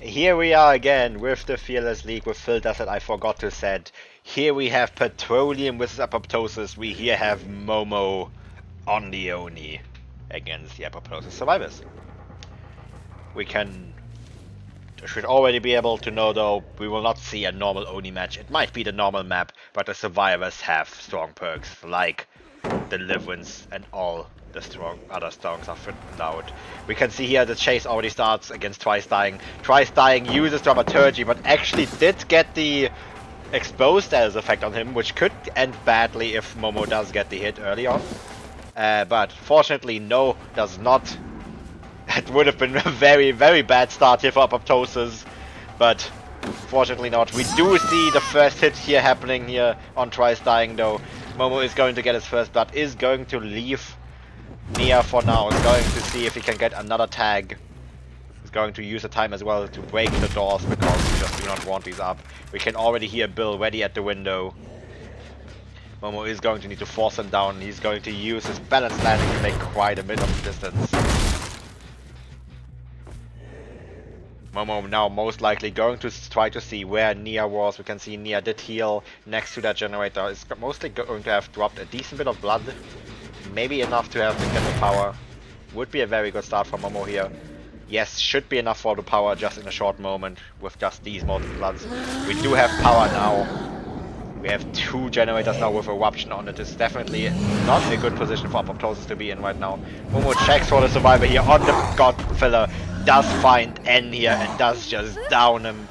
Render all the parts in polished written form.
Here we are again with the Fearless League with filters that I forgot to set. Here we have Petroleum versus Apoptosis. We here have Momo on the Oni against the Apoptosis survivors. We should already be able to know though, we will not see a normal Oni match. It might be the normal map, but the survivors have strong perks like Deliverance and all the other strong stuff written out. We can see here the chase already starts against Twice Dying. Twice Dying uses Dramaturgy, but actually did get the exposed status effect on him, which could end badly if Momo does get the hit early on. But fortunately, no, does not. It would have been a very, very bad start here for Apoptosis, but fortunately not. We do see the first hit here happening here on Twice Dying though. Momo is going to get his first blood, is going to leave Nia for now, is going to see if he can get another tag. He's going to use the time as well to break the doors because we just do not want these up. We can already hear Bill ready at the window. Momo is going to need to force him down. He's going to use his balance landing to make quite a bit of distance. Momo now most likely going to try to see where Nia was. We can see Nia did heal next to that generator. Is mostly going to have dropped a decent bit of blood. Maybe enough to have to get the power. Would be a very good start for Momo here. Yes, should be enough for the power just in a short moment with just these multiple bloods. We do have power now. We have two generators now with eruption on it. It's definitely not a good position for Apoptosis to be in right now. Momo checks for the survivor here on the God Filler. Does find N here and does just down him.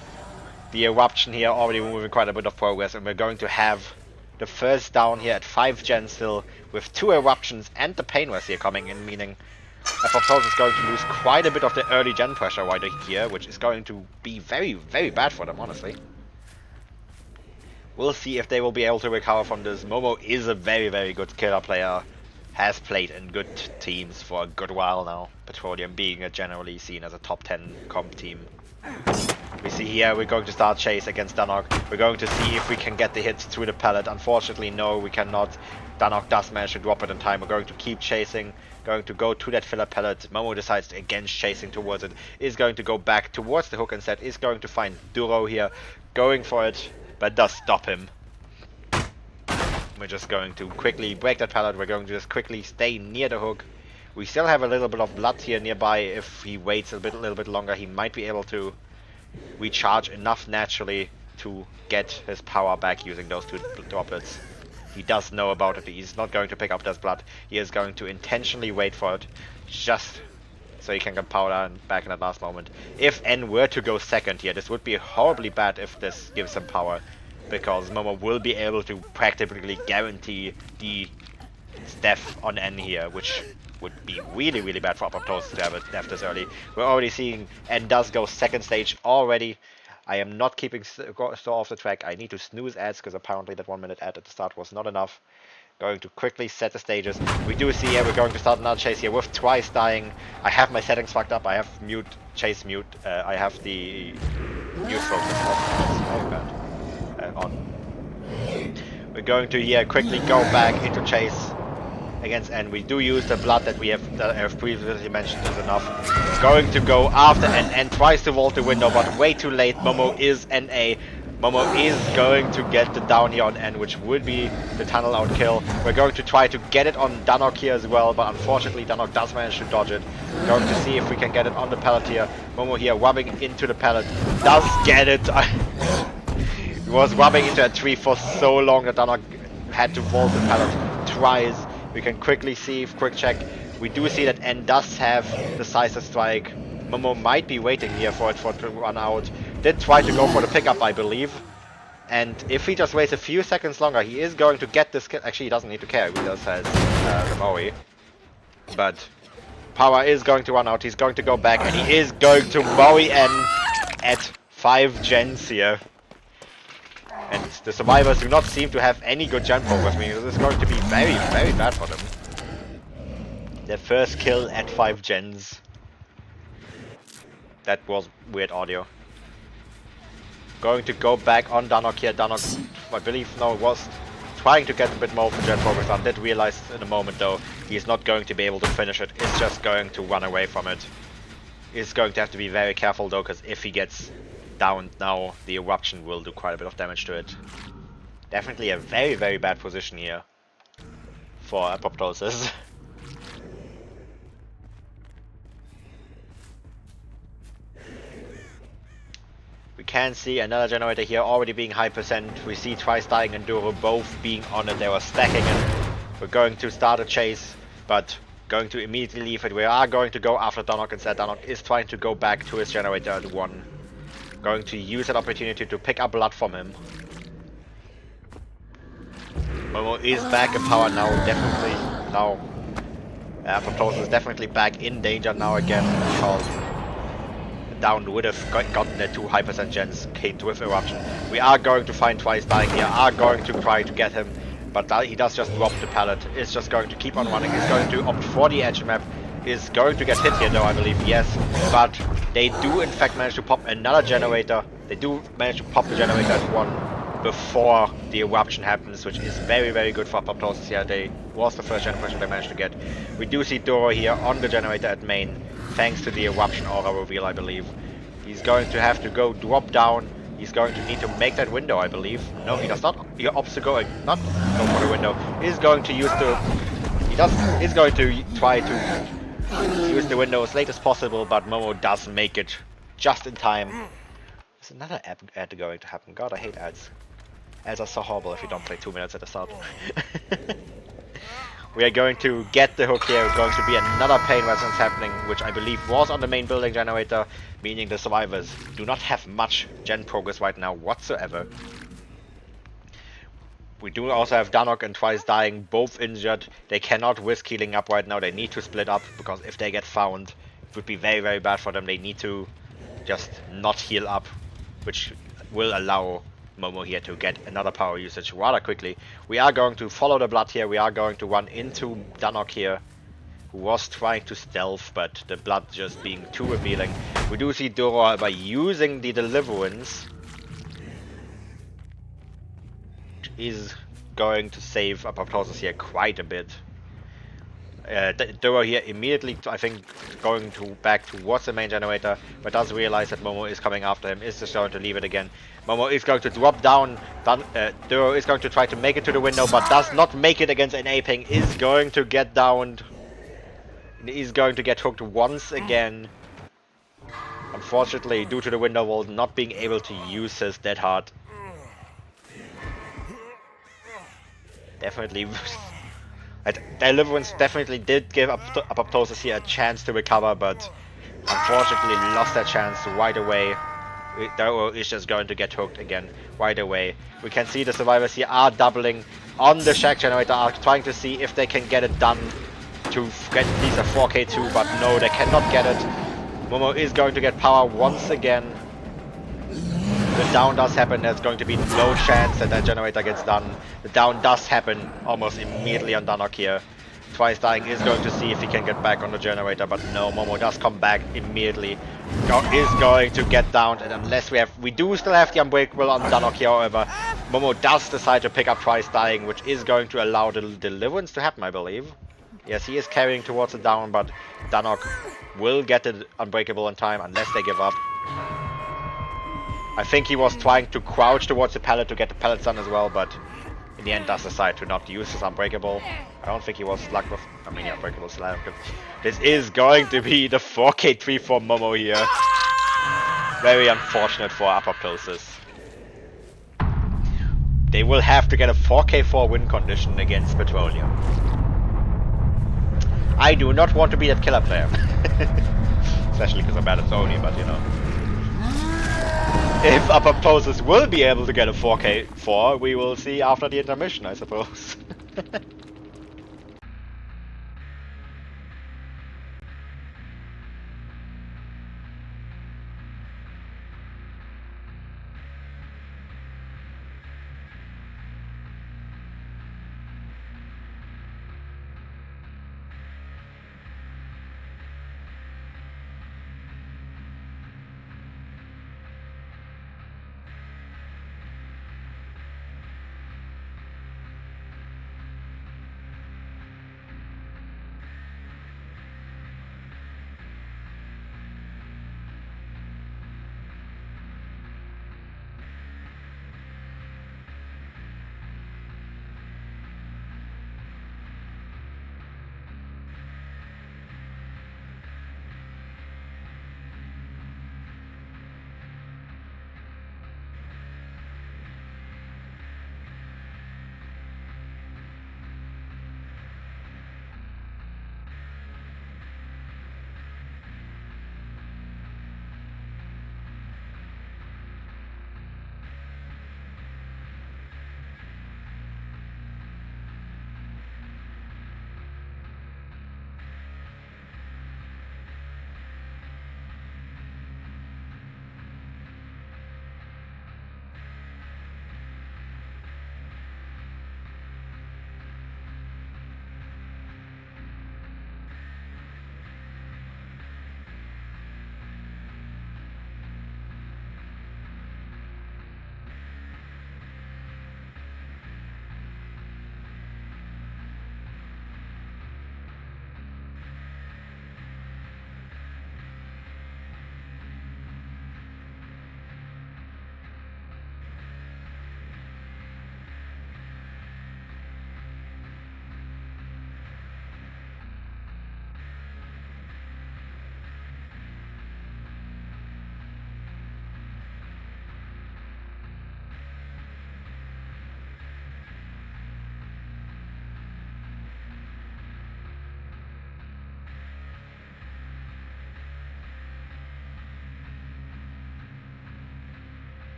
The eruption here already moving quite a bit of progress, and we're going to have the first down here at 5 gen still with 2 eruptions and the pain rest here coming in, meaning Apoptosis is going to lose quite a bit of the early gen pressure right here, which is going to be very, very bad for them, honestly. We'll see if they will be able to recover from this. Momo is a very, very good killer player. Has played in good teams for a good while now. Petroleum being generally seen as a top 10 comp team. We see here we're going to start chase against Danok. We're going to see if we can get the hits through the pallet. Unfortunately, no, we cannot. Danok does manage to drop it in time. We're going to keep chasing. Going to go to that filler pallet. Momo decides against chasing towards it. Is going to go back towards the hook instead. Is going to find Duro here. Going for it, but does stop him. We're just going to quickly break that pallet. We're going to just quickly stay near the hook. We still have a little bit of blood here nearby. If he waits a little bit longer, he might be able to recharge enough naturally to get his power back using those 2 droplets. He does know about it. He's not going to pick up this blood. He is going to intentionally wait for it, just so he can get power back in that last moment. If N were to go second here, this would be horribly bad if this gives him power, because Momo will be able to practically guarantee the death on N here, which would be really, really bad for Apoptosis to have a death this early. We're already seeing N does go second stage already. I am not keeping store off the track. I need to snooze ads because apparently that 1 minute ad at the start was not enough. Going to quickly set the stages. We do see here we're going to start another chase here with Twice Dying. I have my settings fucked up. I have chase mute. I have the mute focus on. We're going to here quickly go back into chase against N. We do use the blood that I have previously mentioned is enough. Going to go after N tries to vault the window, but way too late. Momo is NA. Momo is going to get the down here on N, which would be the tunnel out kill. We're going to try to get it on Danok here as well, but unfortunately Danok does manage to dodge it. Going to see if we can get it on the pallet here. Momo here rubbing into the pallet. Does get it. He was rubbing into a tree for so long that Danok had to vault the pallet twice. We can quickly see, quick check. We do see that N does have the Decisive Strike. Momo might be waiting here for it to run out. Did try to go for the pickup, I believe. And if he just waits a few seconds longer, he is going to get this kill. Actually, he doesn't need to care. He just has the Maui. But power is going to run out. He's going to go back, and he is going to Maui N at 5 gens here. And the survivors do not seem to have any good gen progress, meaning this is going to be very, very bad for them. Their first kill at 5 gens. That was weird audio. Going to go back on Danok here. Danok, I believe, no, was trying to get a bit more of the gen progress done. Did realize in a moment though, he's not going to be able to finish it. It's just going to run away from it. is going to have to be very careful though, because if he gets downed now, the eruption will do quite a bit of damage to it. Definitely a very, very bad position here for Apoptosis. We can see another generator here already being high percent. We see Twice Dying and Duro both being on it. They were stacking it. We're going to start a chase, but going to immediately leave it. We are going to go after Donok instead. Donok is trying to go back to his generator at 1. Going to use that opportunity to pick up blood from him. Momo is back in power now, definitely. Now, Apoptosis is definitely back in danger now again, because down would have gotten a 2 high percent gens hit with eruption. We are going to find Twice Dying here, are going to try to get him, but he does just drop the pallet. Is just going to keep on running, is going to opt for the edge map, is going to get hit here though, I believe, yes. But they do in fact manage to pop another generator. They do manage to pop the generator at 1 before the eruption happens, which is very, very good for Apoptosis here. They was the first generation they managed to get. We do see Doro here on the generator at main, thanks to the eruption aura reveal, I believe. He's going to have to go drop down. He's going to need to make that window, I believe. No, he does not. He opts to go, not go for the window. He's going to use the... He's going to try to use the window as late as possible, but Momo does make it just in time. There's another ad going to happen. God, I hate ads. Ads are so horrible if you don't play 2 minutes at the start. We are going to get the hook here. It's going to be another pain resonance happening, which I believe was on the main building generator, meaning the survivors do not have much gen progress right now whatsoever. We do also have Danok and Twice Dying, both injured. They cannot risk healing up right now. They need to split up, because if they get found, it would be very, very bad for them. They need to just not heal up, which will allow Momo here to get another power usage rather quickly. We are going to follow the blood here. We are going to run into Danok here, who was trying to stealth, but the blood just being too revealing. We do see Dora by using the Deliverance is going to save Apoptosis here quite a bit. Dora here immediately, I think, going back towards the main generator, but does realize that Momo is coming after him, is just going to leave it again. Momo is going to drop down, Dora is going to try to make it to the window, but does not make it against an Aping, is going to get downed, is going to get hooked once again. Unfortunately, due to the window wall not being able to use his Dead Heart. Definitely... Deliverance definitely did give Apoptosis here a chance to recover, but unfortunately lost that chance right away. Doro is just going to get hooked again right away. We can see the survivors here are doubling on the Shack Generator, are trying to see if they can get it done to get at least a 4k2, but no, they cannot get it. Momo is going to get power once again. The down does happen. There's going to be no chance that generator gets done. The down does happen almost immediately on Danok here. Twice Dying is going to see if he can get back on the generator, but no, Momo does come back immediately. Is going to get down, and unless we do still have the Unbreakable on Danok here, however, Momo does decide to pick up Twice Dying, which is going to allow the Deliverance to happen, I believe. Yes, he is carrying towards the down, but Danok will get the Unbreakable in time unless they give up. I think he was trying to crouch towards the pallet to get the pallets done as well, but in the end does decide to not use his Unbreakable. I don't think he was luck with... I mean, yeah, Unbreakable still have. This is going to be the 4k3 for Momo here. Very unfortunate for Apoptosis. They will have to get a 4k4 win condition against Petroleum. I do not want to be that killer player. Especially because I'm bad at Sony, but you know. If Apoptosis will be able to get a 4k4, we will see after the intermission, I suppose.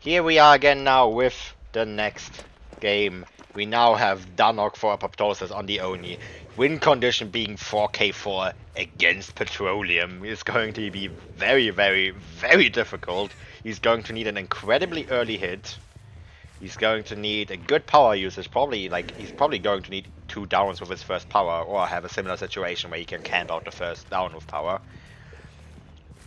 Here we are again now with the next game. We now have Danok for Apoptosis on the Oni. Win condition being 4k4 against Petroleum is going to be very, very, very difficult. He's going to need an incredibly early hit. He's going to need a good power usage, he's probably going to need 2 downs with his first power, or have a similar situation where he can camp out the first down with power.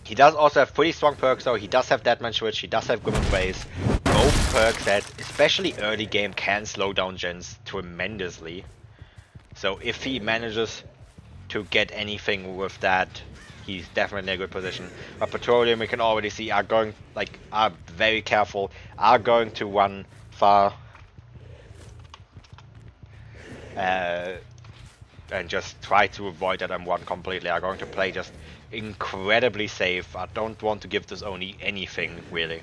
He does also have pretty strong perks though. He does have Deadman Switch, he does have Grip and Phase. Both perks that, especially early game, can slow down gens tremendously. So if he manages to get anything with that, he's definitely in a good position. But Petroleum, we can already see, are very careful, are going to run far. And just try to avoid that M1 completely. Are going to play just incredibly safe. I don't want to give this Oni anything, really.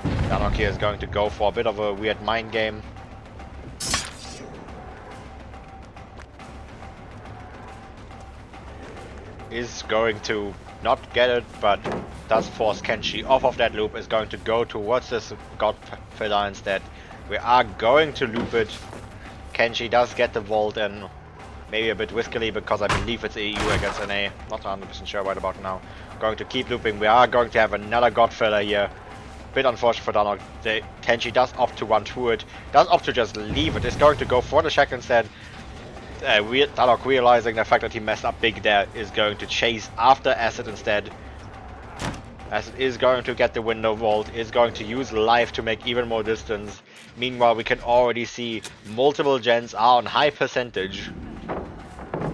Danok here is going to go for a bit of a weird mind game. Is going to not get it, but does force Kenshi off of that loop. Is going to go towards this God Filler instead. We are going to loop it. Kenshi does get the Vault in. Maybe a bit riskily because I believe it's EU against NA. Not 100% sure right about now. Going to keep looping. We are going to have another God Filler here. Bit unfortunate for Danok. Kenshi does opt to run through it. Does opt to just leave it. Is going to go for the shack instead. Danok, realizing the fact that he messed up big there, is going to chase after Acid instead. Acid is going to get the window vault, is going to use life to make even more distance. Meanwhile, we can already see multiple gens are on high percentage.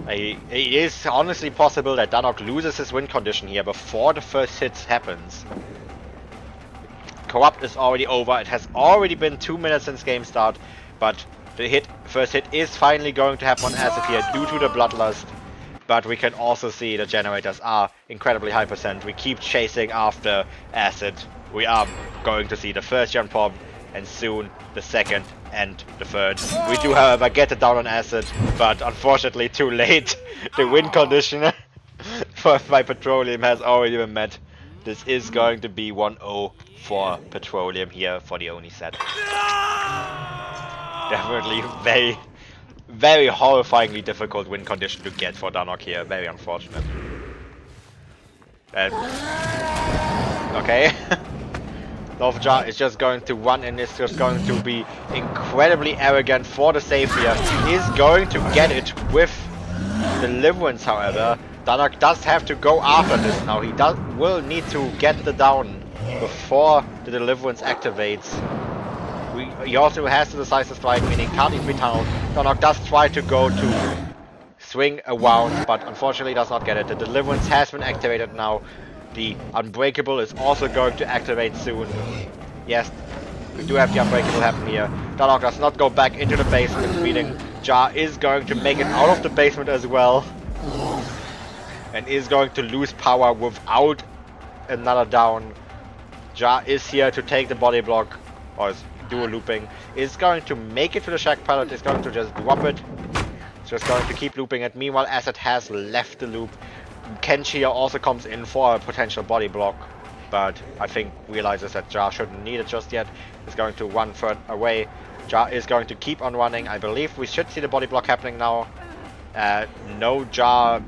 It is honestly possible that Danok loses his win condition here before the first hit happens. Corrupt is already over. It has already been 2 minutes since game start, but the first hit is finally going to happen on Acid here due to the Bloodlust. But we can also see the generators are incredibly high percent. We keep chasing after Acid. We are going to see the first gen pop, and soon the second and the third. We do, however, get it down on Acid, but unfortunately too late. The win condition by Petroleum has already been met. This is going to be 1-0 for Petroleum here for the Oni set. Definitely very, very horrifyingly difficult win condition to get for Danok here. Very unfortunate. Okay. Lovjar is just going to run and is just going to be incredibly arrogant for the save here. Is going to get it with Deliverance, however. Danok does have to go after this now. He will need to get the down before the Deliverance activates. He also has the Decisive Strike, meaning can't even be tunneled. Danok does try to go to swing around, but unfortunately does not get it. The Deliverance has been activated now. The Unbreakable is also going to activate soon. Yes, we do have the Unbreakable happen here. Danok does not go back into the basement, meaning Jar is going to make it out of the basement as well. And is going to lose power without another down. Jar is here to take the body block, or is dual looping. Is going to make it to the Shack Pilot, is going to just drop it. Just going to keep looping it. Meanwhile, Acid has left the loop. Kenshi also comes in for a potential body block, but I think realizes that Jar shouldn't need it just yet. Is going to run further away. Jar is going to keep on running. I believe we should see the body block happening now. No, Jar...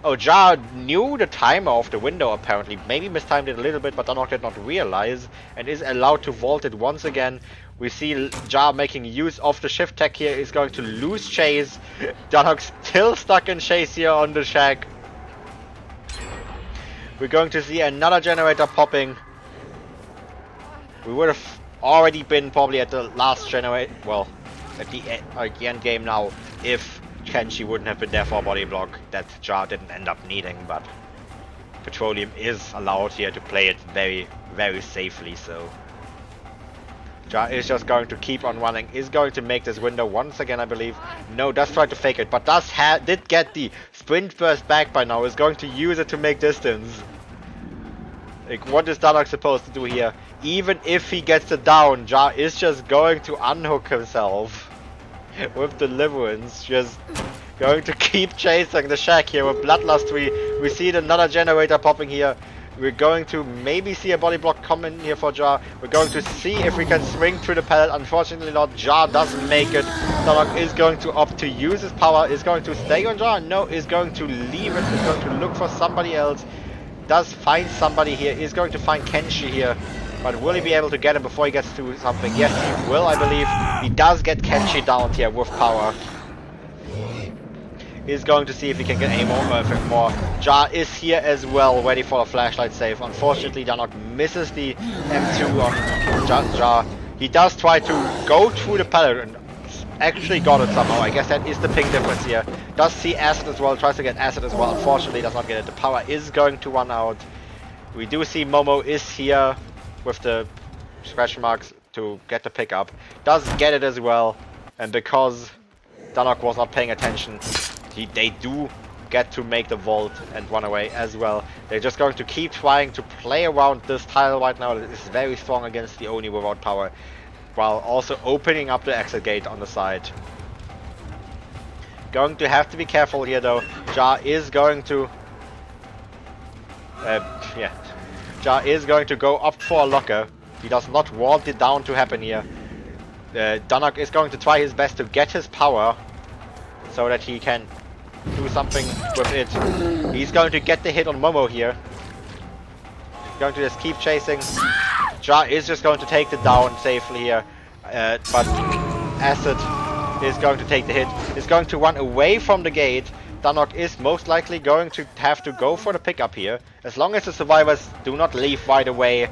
Oh, Jar knew the timer of the window apparently. Maybe mistimed it a little bit, but Danok did not realize. And is allowed to vault it once again. We see Jar making use of the shift tech here. Is going to lose chase. Danok still stuck in chase here on the shack. We're going to see another generator popping. We would have already been probably at the last generator. Well, at the end game now if Kenshi wouldn't have been there for a body block that Jar didn't end up needing, but Petroleum is allowed here to play it very, very safely, so Jar is just going to keep on running, is going to make this window once again, I believe. No, does try to fake it, but did get the sprint burst back by now, is going to use it to make distance. Like, what is Danok supposed to do here? Even if he gets it down, Jar is just going to unhook himself with Deliverance, just Going to keep chasing the shack here with Bloodlust. We see another generator popping here. We're going to maybe see a body block come in here for Jar. We're going to see if we can swing through the pallet. Unfortunately not. Jar doesn't make it. Danok is going to opt to use his power. Is going to stay on Jar. No, is going to leave it. Is going to look for somebody else. Does find somebody here. Is going to find Kenshi here. But will he be able to get him before he gets to something? Yes, he will, I believe. He does get Kenshi down here with power. He's going to see if he can get any more. Jar is here as well, ready for a flashlight save. Unfortunately, Danok misses the M2 on Jar. He does try to go through the pallet and actually got it somehow. I guess that is the ping difference here. Does see acid as well, tries to get acid as well. Unfortunately, does not get it. The power is going to run out. We do see Momo is here with the scratch marks to get the pickup. Does get it as well. And because Danok was not paying attention, they do get to make the vault and run away as well. They're just going to keep trying to play around this tile right now. It is very strong against the Oni without power, while also opening up the exit gate on the side. Going to have to be careful here though. Jar is going to Jar is going to go up for a locker. He does not want it down to happen here. Danok is going to try his best to get his power so that he can do something with it. He's going to get the hit on Momo here. He's going to just keep chasing. Jar is just going to take the down safely here. But Acid is going to take the hit. Is going to run away from the gate. Danok is most likely going to have to go for the pickup here. As long as the survivors do not leave right away,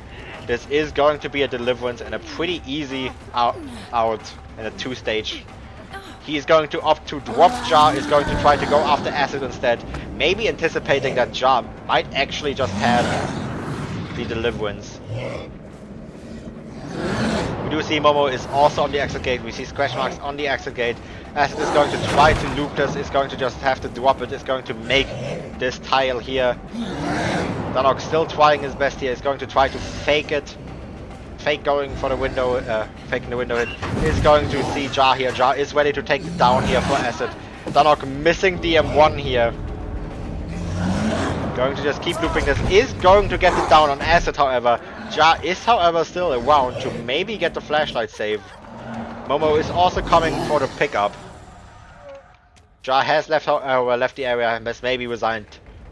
this is going to be a deliverance and a pretty easy out in a 2-stage. He is going to opt to drop Jar, is going to try to go after Acid instead. Maybe anticipating that Jar might actually just have the deliverance. We do see Momo is also on the exit gate. We see scratch marks on the exit gate. Acid is going to try to loop this, is going to just have to drop it, is going to make this tile here. Danok still trying his best here, is going to try to fake it. Fake going for the window, faking the window hit. Is going to see Jar here. Jar is ready to take it down here for Acid. Danok missing the M1 here. Going to just keep looping this. Is going to get it down on Acid, however. Jar is, however, still around to maybe get the flashlight save. Momo is also coming for the pickup. Jar has left the area and has maybe resigned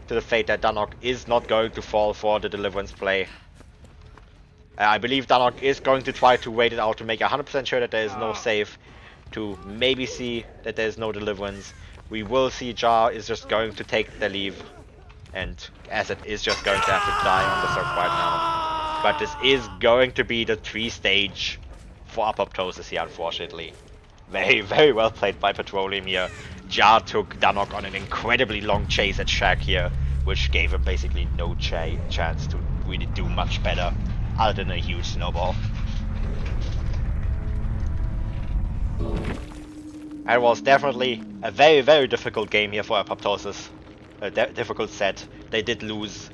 to the fate that Danok is not going to fall for the deliverance play. I believe Danok is going to try to wait it out to make 100% sure that there is no save, to maybe see that there is no deliverance. We will see Jar is just going to take the leave, and Acid is just going to have to die on the surf right now. But this is going to be the 3-stage for Apoptosis here, unfortunately. Very, very well played by Petroleum here. Jar took Danok on an incredibly long chase at Shack here, which gave him basically no chance to really do much better, other than a huge snowball. It was definitely a very, very difficult game here for Apoptosis. A difficult set. They did lose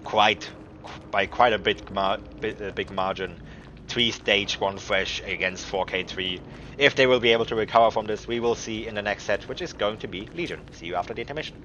by quite a big margin. 3-stage 1 fresh against 4K3. If they will be able to recover from this, we will see in the next set, which is going to be Legion. See you after the intermission.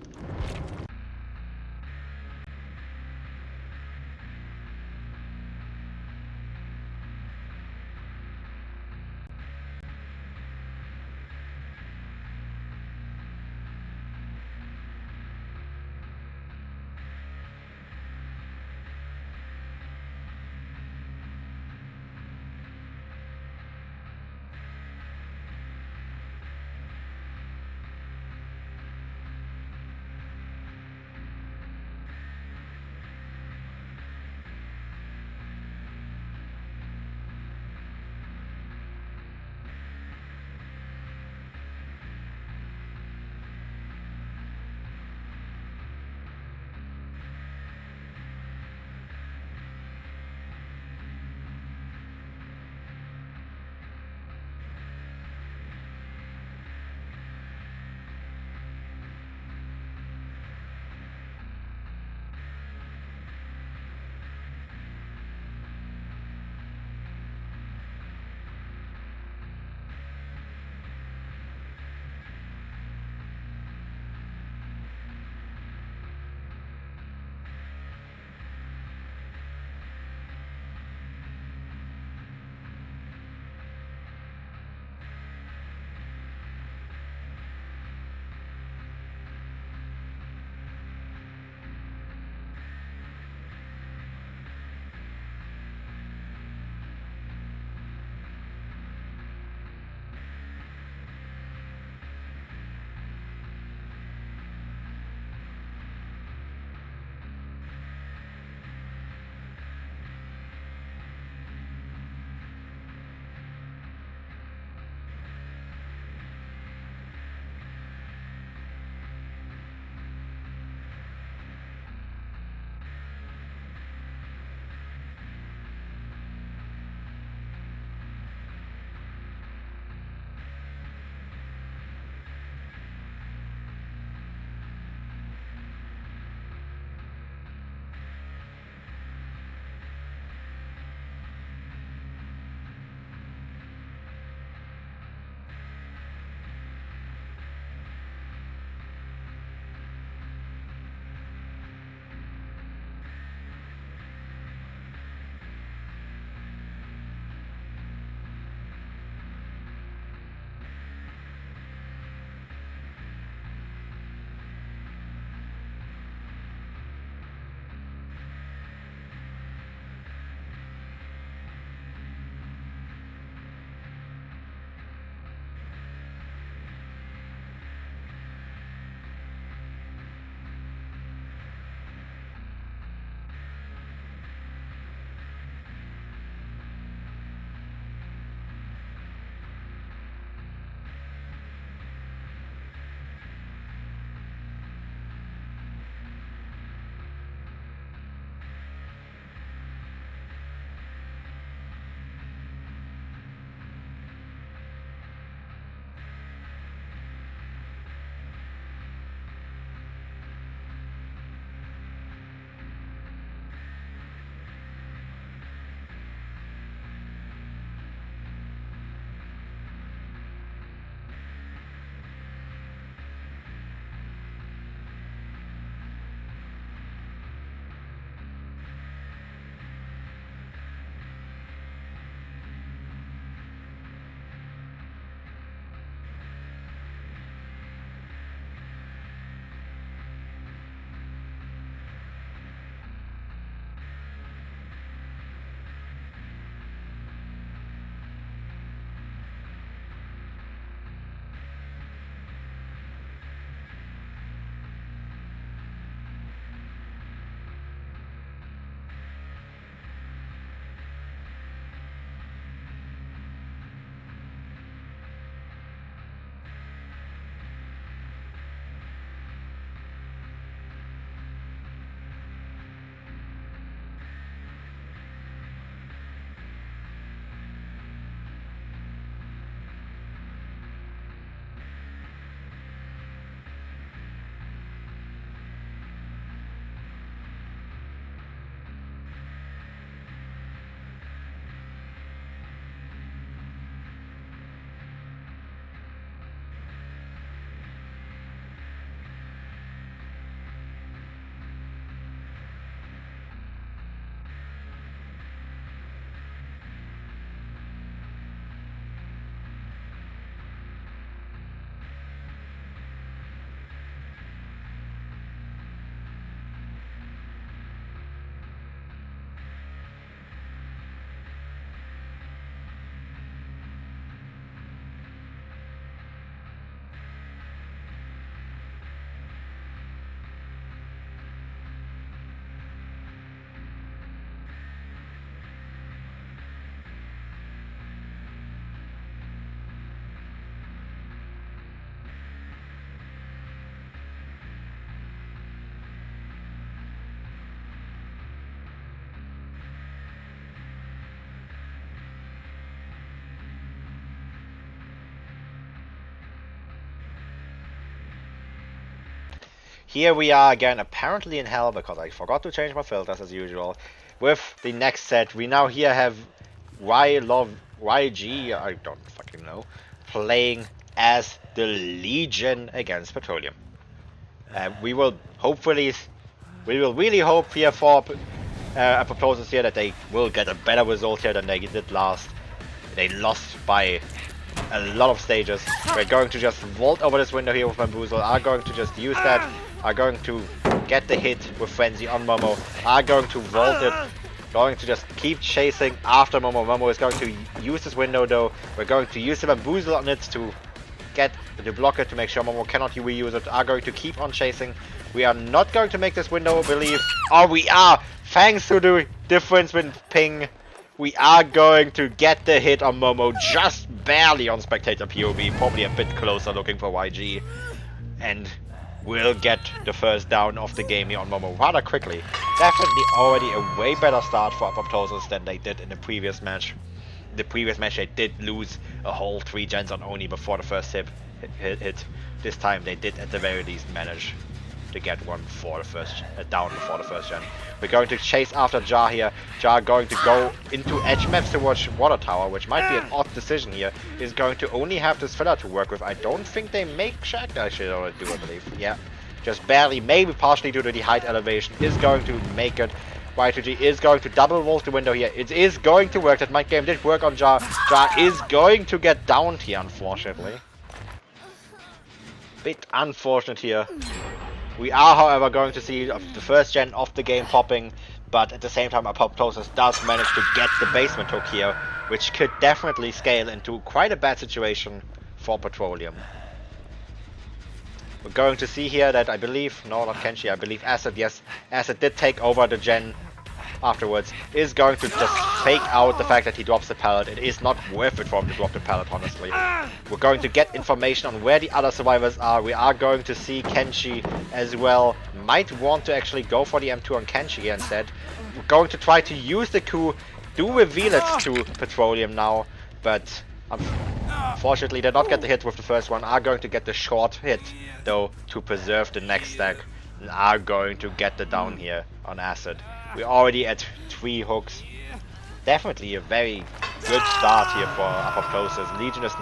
here we are again, apparently in hell, because I forgot to change my filters as usual. With the next set, we now here have YG, I don't fucking know, playing as the Legion against Petroleum. We will really hope here for Apoptosis here that they will get a better result here than they did last. They lost by a lot of stages. We're going to just vault over this window here with Bamboozle, are going to just use that, are going to get the hit with Frenzy on Momo, are going to vault it, going to just keep chasing after Momo. Momo is going to use this window though. We're going to use the Bamboozle on it to get the blocker to make sure Momo cannot reuse it, are going to keep on chasing. We are not going to make this window, I believe. Oh, we are! Thanks to the difference with ping, we are going to get the hit on Momo, just barely on spectator POV, probably a bit closer looking for YG. And we'll get the first down of the game here on Momo rather quickly. Definitely already a way better start for Apoptosis than they did in the previous match. The previous match they did lose a whole 3 gens on Oni before the first hit. This time they did at the very least manage to get one before the first down before the first gen. We're going to chase after Jar here. Jar going to go into edge maps towards Water Tower, which might be an odd decision here. Is going to only have this filler to work with. I don't think they make Shack. I should already do, I believe. Yeah, just barely, maybe partially due to the height elevation. Is going to make it. Y2G is going to double vault the window here. It is going to work. That mind game did work on Jar. Jar is going to get downed here, unfortunately. Bit unfortunate here. We are, however, going to see the first gen of the game popping, but at the same time Apoptosis does manage to get the basement hook here, which could definitely scale into quite a bad situation for Petroleum. We're going to see here that I believe, no, not Kenshi, I believe Acid, yes, Acid did take over the gen afterwards, is going to just fake out the fact that he drops the pallet. It is not worth it for him to drop the pallet, honestly. We're going to get information on where the other survivors are. We are going to see Kenshi as well. Might want to actually go for the M2 on Kenshi instead. We're going to try to use the coup, do reveal it to Petroleum now, but unfortunately did not get the hit with the first one. Are going to get the short hit though to preserve the next stack, and are going to get the down here on Acid. We're already at 3 hooks. Definitely a very good start here for Apoptosis. Legion is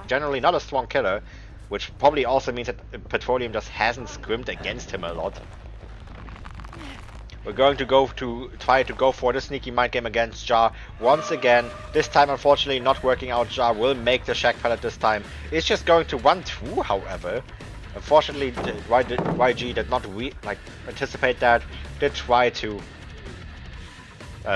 generally not a strong killer, which probably also means that Petroleum just hasn't scrimmed against him a lot. We're going to try to go for the sneaky mind game against Jar once again. This time, unfortunately, not working out. Jar will make the Shack pallet this time. It's just going to run through, however. Unfortunately, YG did not anticipate that. Did try to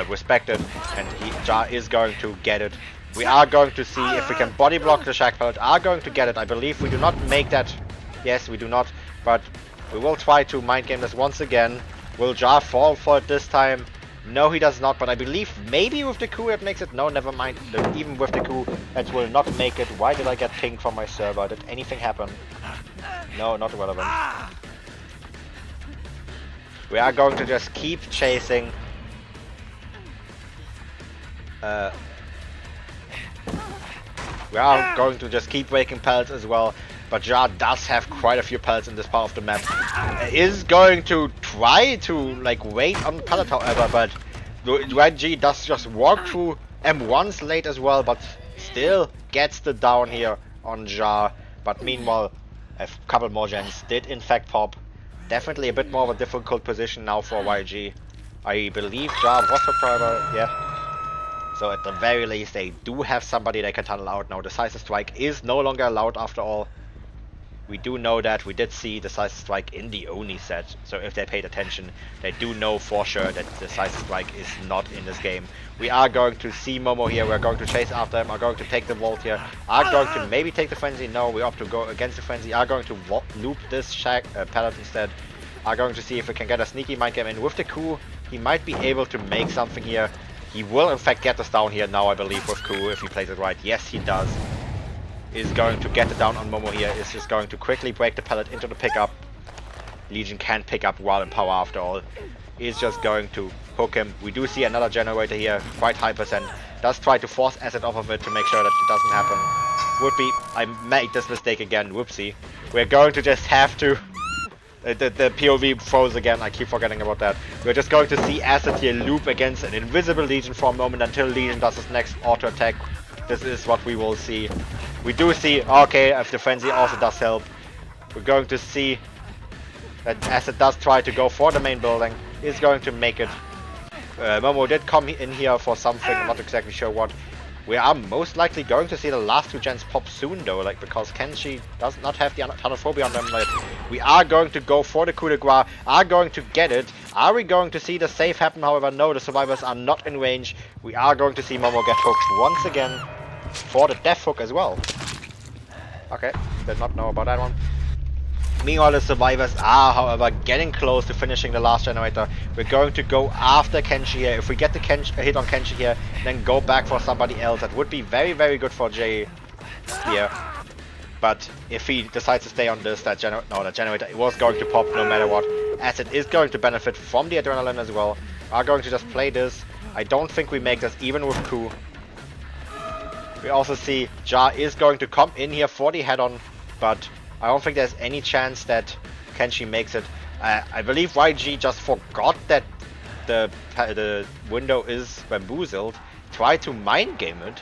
respect it, and Jar is going to get it. We are going to see if we can body block the Shack pallet. Are going to get it. I believe we do not make that. Yes, we do not, but we will try to mind game this once again. Will Jar fall for it this time? No, he does not, but I believe maybe with the coup it makes it. No, never mind. Even with the coup, it will not make it. Why did I get pinged from my server? Did anything happen? No, not relevant. We are going to just keep chasing. We are going to just keep breaking pellets as well, but Jar does have quite a few pellets in this part of the map. Is going to try to wait on the pellet, however, but YG does just walk through M1's late as well, but still gets the down here on Jar. But meanwhile, a couple more gens did in fact pop. Definitely a bit more of a difficult position now for YG. I believe Jar was hooked, however, yeah. So at the very least, they do have somebody they can tunnel out now. Decisive Strike is no longer allowed after all. We do know that. We did see Decisive Strike in the Oni set. So if they paid attention, they do know for sure that Decisive Strike is not in this game. We are going to see Momo here. We're going to chase after him. Are going to take the vault here. Are going to maybe take the Frenzy. No, we opt to go against the Frenzy. Are going to loop this pallet instead. Are going to see if we can get a sneaky mind game in. With the coup, he might be able to make something here. He will in fact get us down here now, I believe, with coup if he plays it right. Yes, he does. Is going to get it down on Momo here. Is just going to quickly break the pallet into the pickup. Legion can pick up while in power after all. Is just going to hook him. We do see another generator here, quite high percent. Does try to force Acid off of it to make sure that it doesn't happen. Would be, I made this mistake again, whoopsie. We're going to just have to The POV froze again, I keep forgetting about that. We're just going to see Acid here loop against an invisible Legion for a moment until Legion does his next auto attack. This is what we will see. We do see, okay, if the Frenzy also does help. We're going to see that Acid does try to go for the main building. He's going to make it. Momo did come in here for something, I'm not exactly sure what. We are most likely going to see the last two gens pop soon though, like because Kenshi does not have the Thanophobia on them. Like, we are going to go for the coup de grace, are going to get it. Are we going to see the save happen? However, no, the survivors are not in range. We are going to see Momo get hooked once again for the death hook as well. Okay, did not know about that one. Meanwhile, the survivors are, however, getting close to finishing the last generator. We're going to go after Kenshi here. If we get the hit on Kenshi here, then go back for somebody else. That would be very, very good for Jay here. But if he decides to stay on this, that generator was going to pop no matter what. Acid is going to benefit from the adrenaline as well. We are going to just play this. I don't think we make this even with Coup. We also see Jar is going to come in here for the head-on, but I don't think there's any chance that Kenshi makes it. I believe YG just forgot that the window is bamboozled. Try to mind game it.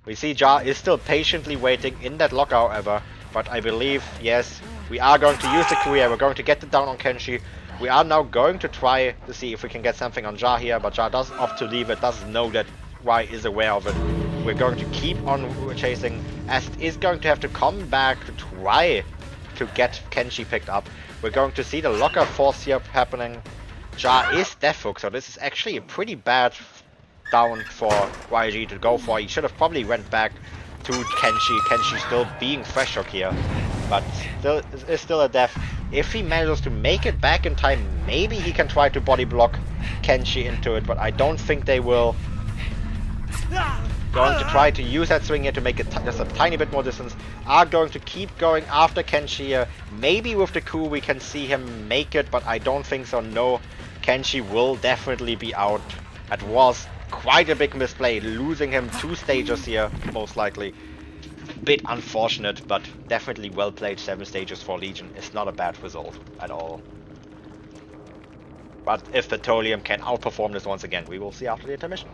We see Jar is still patiently waiting in that locker, however. But I believe, yes, we are going to use the Kuya. We're going to get it down on Kenshi. We are now going to try to see if we can get something on Jar here. But Jar does opt to leave it, doesn't know that Y is aware of it. We're going to keep on chasing. Acid is going to have to come back to try to get Kenshi picked up. We're going to see the locker force here happening. Jar is death hook, so this is actually a pretty bad down for YG to go for. He should have probably went back to Kenshi. Kenshi still being fresh hook here, but still is still a death. If he manages to make it back in time, maybe he can try to body block Kenshi into it, but I don't think they will. Going to try to use that swing here to make it just a tiny bit more distance. Are going to keep going after Kenshi here. Maybe with the coup we can see him make it, but I don't think so. No, Kenshi will definitely be out. That was quite a big misplay, losing him 2 stages here, most likely. Bit unfortunate, but definitely well played. 7 stages for Legion is not a bad result at all. But if Petroleum can outperform this once again, we will see after the intermission.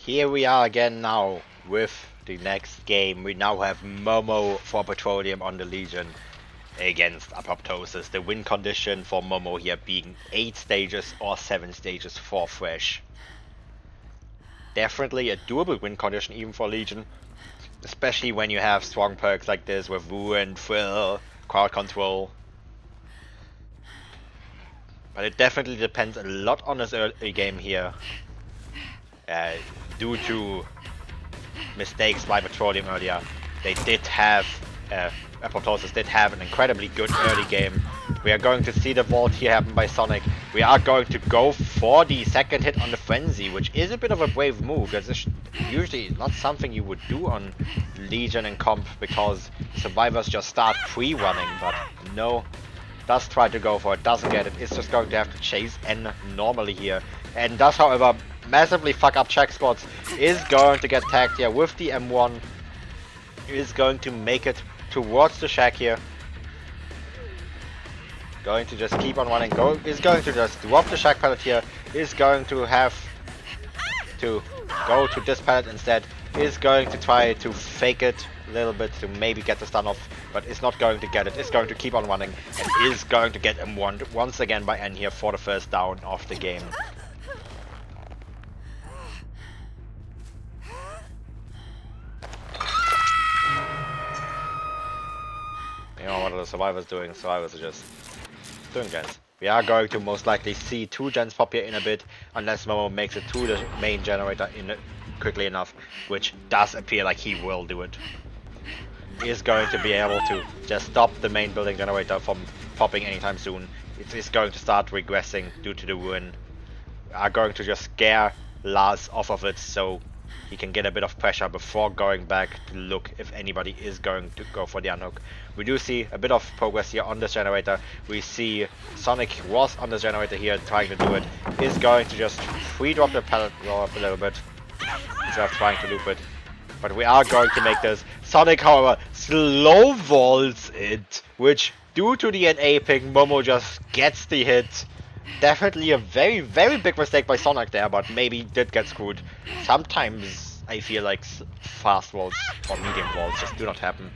here we are again now with the next game. We now have Momo for Petroleum on the Legion against Apoptosis. The win condition for Momo here being 8 stages or 7 stages for Fresh. Definitely a doable win condition even for Legion, especially when you have strong perks like this with Woo and Thrill, crowd control. But it definitely depends a lot on this early game here. Due to mistakes by Petroleum earlier, they did have, Apoptosis did have an incredibly good early game. We are going to see the vault here happen by Sonic. We are going to go for the second hit on the Frenzy, which is a bit of a brave move. That's usually not something you would do on Legion and Comp, because survivors just start pre-running, but no. Does try to go for it, doesn't get it, is just going to have to chase N normally here. And does, however, massively fuck up check spots, is going to get tagged here with the M1, is going to make it towards the shack here. Going to just keep on running, is going to just drop the shack pallet here, is going to have to go to this pallet instead, is going to try to fake it a little bit to maybe get the stun off, but is not going to get it, is going to keep on running, and is going to get M1 once again by N here for the first down of the game. You know, what are the survivors doing? Survivors are just doing gens. We are going to most likely see 2 gens pop here in a bit, unless Momo makes it to the main generator quickly enough, which does appear like he will do it. He is going to be able to just stop the main building generator from popping anytime soon. It is going to start regressing due to the ruin. We are going to just scare Lars off of it so he can get a bit of pressure before going back to look if anybody is going to go for the unhook. We do see a bit of progress here on this generator. We see Sonic was on this generator here trying to do it. Is going to just free drop the pallet roll up a little bit instead of trying to loop it. But we are going to make this. Sonic, however, slow vaults it, which due to the NA ping, Momo just gets the hit. Definitely a very, very big mistake by Sonic there, but maybe did get screwed. Sometimes I feel like fast vaults or medium vaults just do not happen.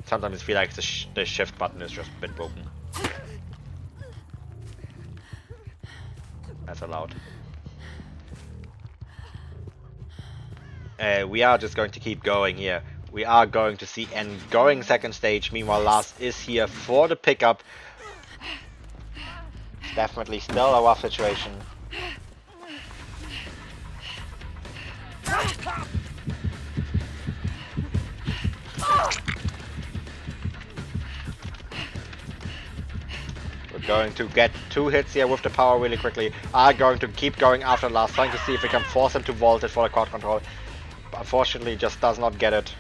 Sometimes I feel like the shift button is just a bit broken. That's allowed. We are just going to keep going here. We are going to see N going second stage. Meanwhile, Lars is here for the pickup. It's definitely still a rough situation. We're going to get 2 hits here with the power really quickly. Are going to keep going after Lars, trying to see if we can force him to vault it for the crowd control. Unfortunately, just does not get it.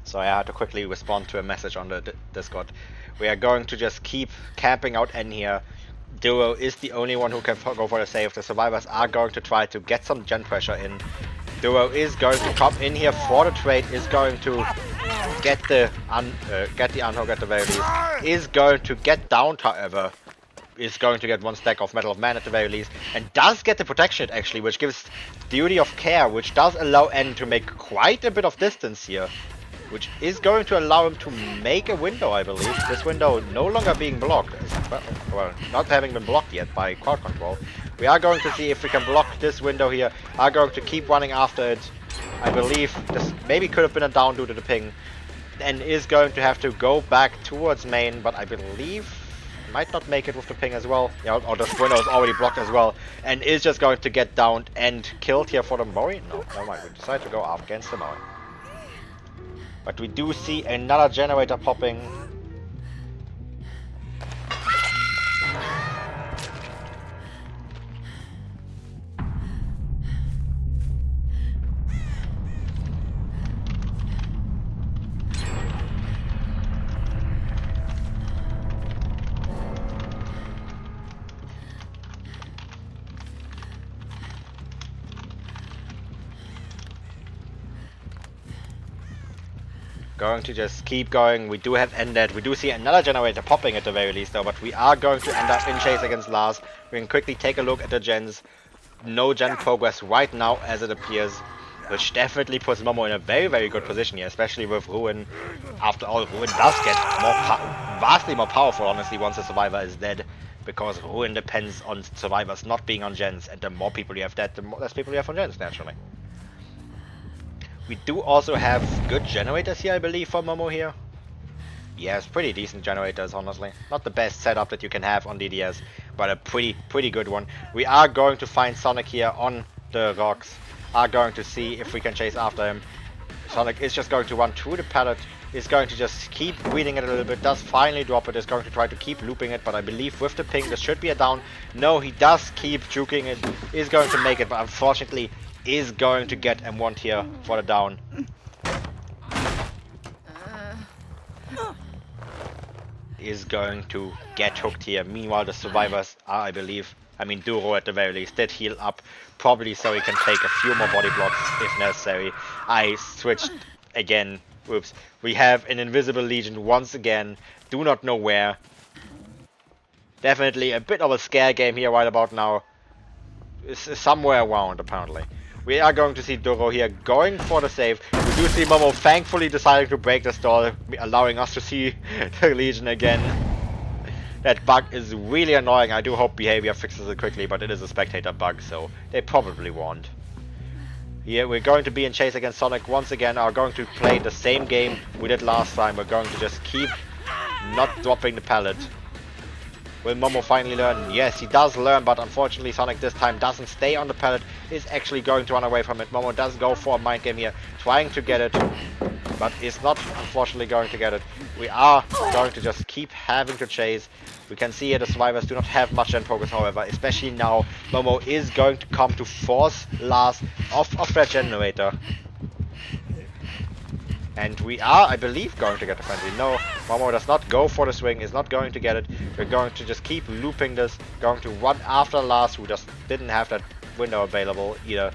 So I had to quickly respond to a message on the Discord. We are going to just keep camping out N here. Duo is the only one who can go for the save. The survivors are going to try to get some gen pressure in. Duo is going to come in here for the trade, is going to get the unhook at the very least. Is going to get downed, however. Is going to get 1 stack of Metal of Man at the very least. And does get the protection actually, which gives Duty of Care, which does allow N to make quite a bit of distance here. Which is going to allow him to make a window, I believe. This window no longer being blocked. Well, not having been blocked yet by crowd control. We are going to see if we can block this window here. Are going to keep running after it. I believe this maybe could have been a down due to the ping. And is going to have to go back towards main, but I believe might not make it with the ping as well. Yeah, or this window is already blocked as well. And is just going to get downed and killed here for the Mori. No, never mind. We decide to go up against the Mori. But we do see another generator popping. Going to just keep going. We do have ended. We do see another generator popping at the very least though, but we are going to end up in chase against Lars. We can quickly take a look at the gens. No gen progress right now as it appears, which definitely puts Momo in a very good position here, especially with Ruin. After all, Ruin does get vastly more powerful, honestly, once the survivor is dead, because Ruin depends on survivors not being on gens, and the more people you have dead, the less people you have on gens, naturally. We do also have good generators here, I believe, for Momo here. Yes, pretty decent generators, honestly. Not the best setup that you can have on DDS, but a pretty good one. We are going to find Sonic here on the rocks. Are going to see if we can chase after him. Sonic is just going to run through the pallet. Is going to just keep reading it a little bit. Does finally drop it. Is going to try to keep looping it, but I believe with the ping this should be a down. No, he does keep juking it. Is going to make it, but unfortunately is going to get M1 here for the down. Is going to get hooked here. Meanwhile, the survivors are, I believe, I mean, Duro at the very least did heal up, probably so he can take a few more body blocks if necessary. I switched again. Oops. We have an invisible legion once again. Do not know where. Definitely a bit of a scare game here right about now. It's somewhere around, apparently. We are going to see Duro here going for the save. We do see Momo thankfully deciding to break the stall, allowing us to see the Legion again. That bug is really annoying. I do hope Behavior fixes it quickly, but it is a spectator bug, so they probably won't. Here we're going to be in chase against Sonic once again. Are going to play the same game we did last time. We're going to just keep not dropping the pallet. Will Momo finally learn? Yes, he does learn, but unfortunately Sonic this time doesn't stay on the pallet, is actually going to run away from it. Momo does go for a mind game here, trying to get it, but is not unfortunately going to get it. We are going to just keep having to chase. We can see here the survivors do not have much gen progress, however, especially now. Momo is going to come to force Lars off that generator. And we are, I believe, going to get the frenzy. No, Momo does not go for the swing, is not going to get it. We're going to just keep looping this, going to run after Lars, who just didn't have that window available either.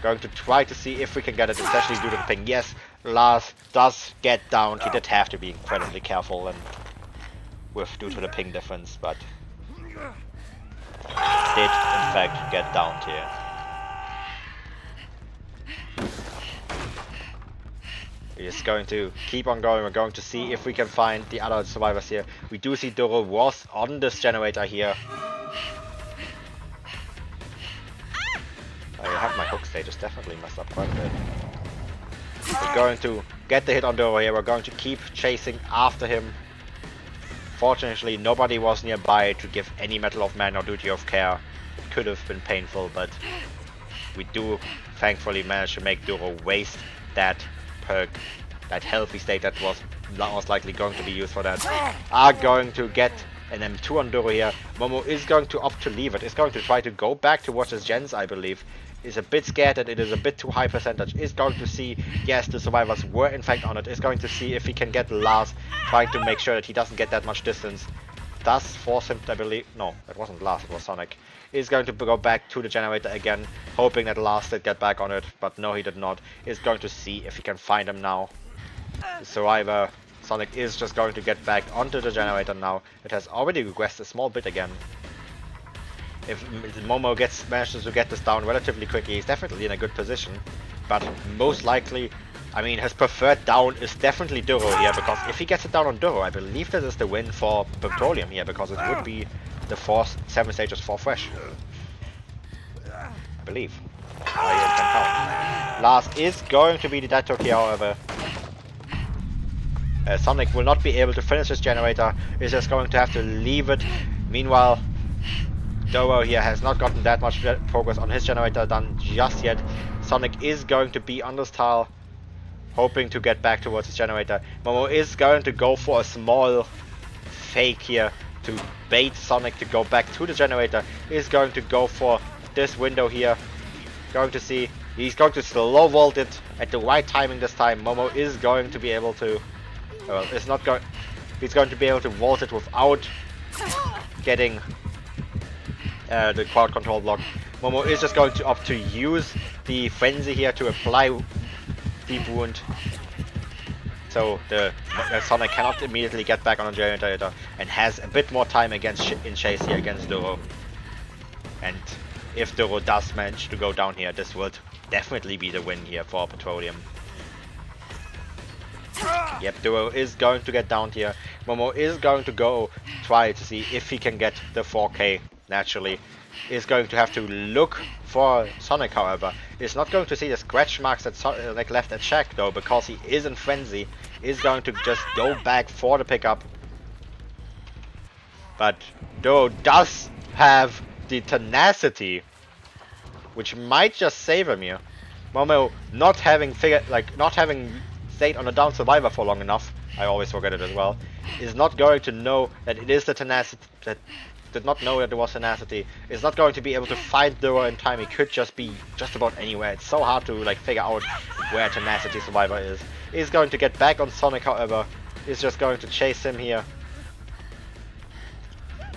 Going to try to see if we can get it, especially due to the ping. Yes, Lars does get down. He did have to be incredibly careful and due to the ping difference, but did in fact get downed here. We're just going to keep on going. We're going to see if we can find the other survivors here. We do see Duro was on this generator here. I have my hook status definitely messed up quite a bit. We're going to get the hit on Duro here. We're going to keep chasing after him. Fortunately, nobody was nearby to give any Medal of Man or Duty of Care. It could have been painful, but we do thankfully manage to make Duro waste that perk, that healthy state that was most likely going to be used for that. Are going to get an M2 on Duro here. Momo is going to opt to leave it. Is going to try to go back towards his gens, I believe. Is a bit scared that it is a bit too high percentage. Is going to see, yes, the survivors were in fact on it. Is going to see if he can get Lars, trying to make sure that he doesn't get that much distance. Does force him, I believe. No, it wasn't Lars, it was Sonic. Is going to go back to the generator again, hoping that Lars did get back on it, but no, he did not. Is going to see if he can find him now. The survivor, Sonic, is just going to get back onto the generator now. It has already regressed a small bit again. If Momo manages to get this down relatively quickly, he's definitely in a good position. But most likely, I mean, his preferred down is definitely Duro here, because if he gets it down on Duro, I believe this is the win for Petroleum here, because it would be the 7 stages for Fresh. I believe. I can count. Lars is going to be the dead hook here, however. Sonic will not be able to finish his generator, is just going to have to leave it. Meanwhile, Duro here has not gotten that much progress on his generator done just yet. Sonic is going to be on this tile, hoping to get back towards his generator. Momo is going to go for a small fake here to bait Sonic to go back to the generator. Is going to go for this window here. Going to see, he's going to slow vault it at the right timing this time. Momo is going to be able to, well, he's going to be able to vault it without getting the crowd control block. Momo is just going to opt to use the frenzy here to apply deep wound. so the Sonic cannot immediately get back on the generator and has a bit more time against in chase here against Duro. And if Duro does manage to go down here, this would definitely be the win here for Petroleum. Yep, Duro is going to get down here. Momo is going to go try to see if he can get the 4K naturally. Is going to have to look for Sonic, however. Is not going to see the scratch marks that like left at Shaq though, because he is in frenzy. Is going to just go back for the pickup. But Duro does have the tenacity, which might just save him here. Momo not having stayed on a down survivor for long enough, I always forget it as well, is not going to know that it is the tenacity, that did not know that there was tenacity, is not going to be able to find Duro in time. He could just be just about anywhere. It's so hard to like figure out where tenacity survivor is. He's going to get back on Sonic, however, is just going to chase him here.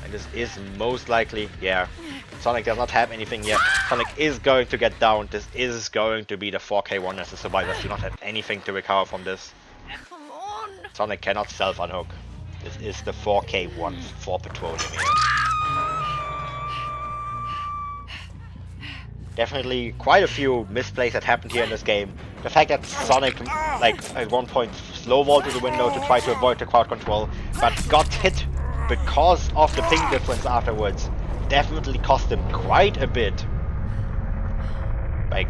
And this is most likely, yeah, Sonic does not have anything yet. Sonic is going to get down. This is going to be the 4K one as the survivors do not have anything to recover from this. Come on. Sonic cannot self-unhook. This is the 4K one for Petroleum here. Definitely quite a few misplays that happened here in this game. The fact that Sonic, like, at one point slow vaulted the window to try to avoid the crowd control, but got hit because of the ping difference afterwards, definitely cost him quite a bit. Like,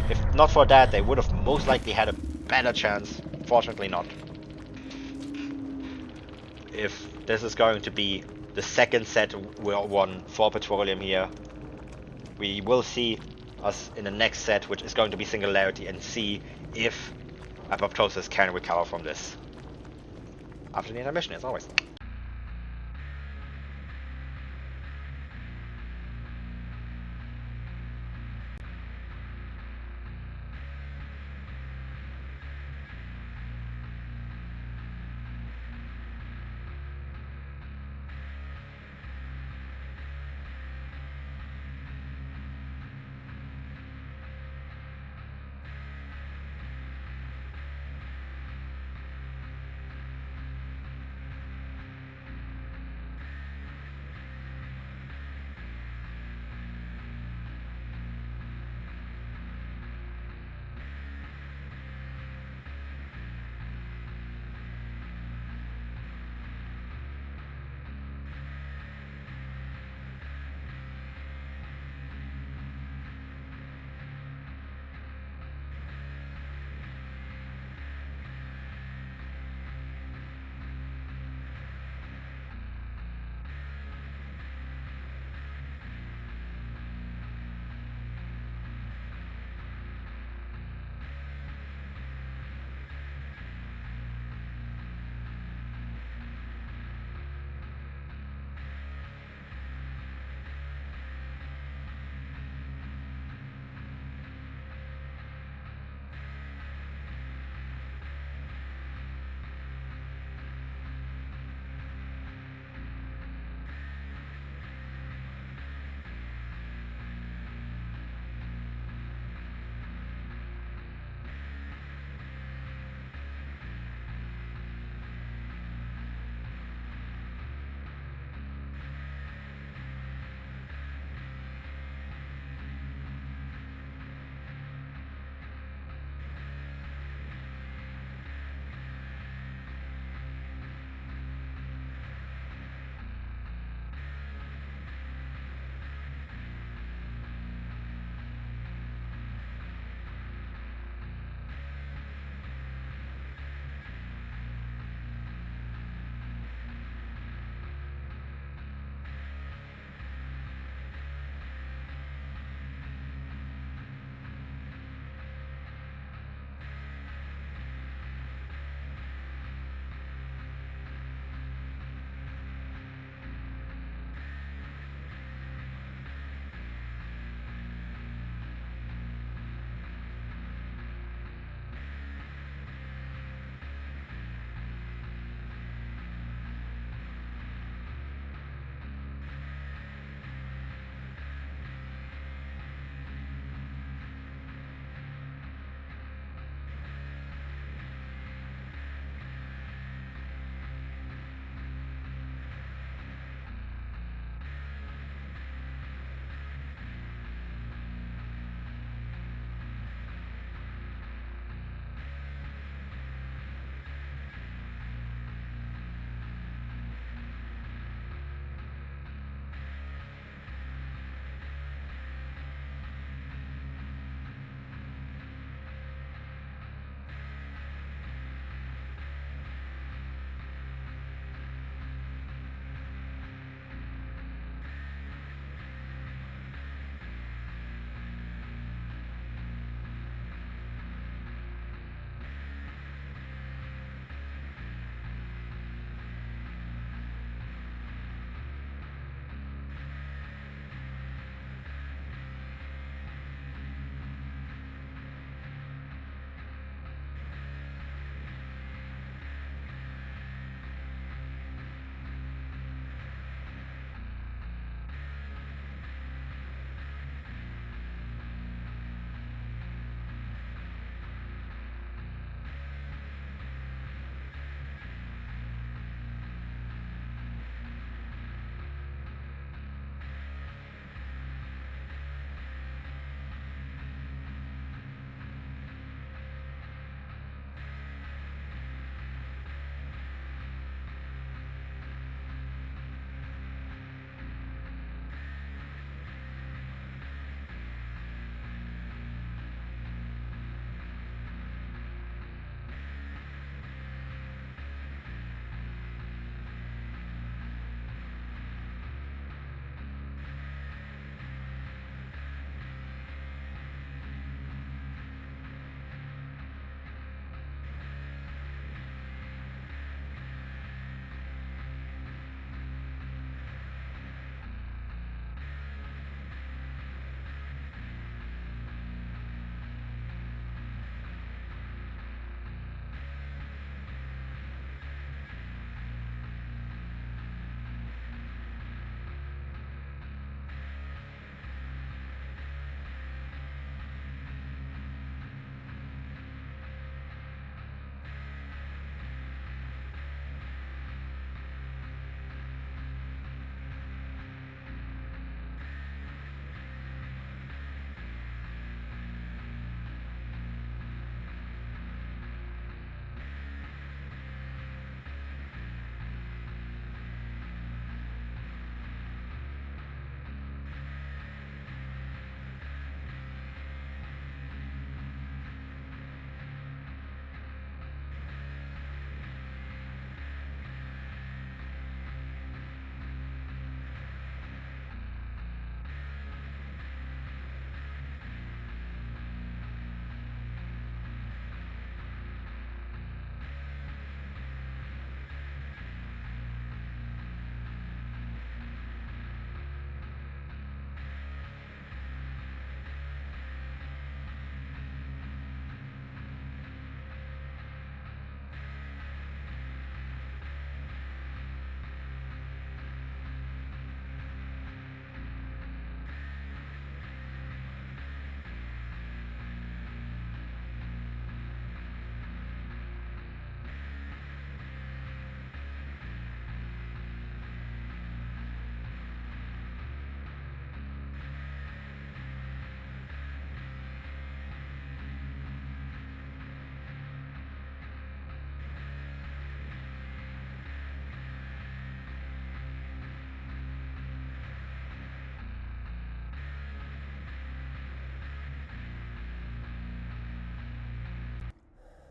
if not for that, they would have most likely had a better chance. Fortunately not. If this is going to be the second set won for Petroleum here, we will see us in the next set, which is going to be Singularity, and see if Apoptosis can recover from this. After the intermission, as always.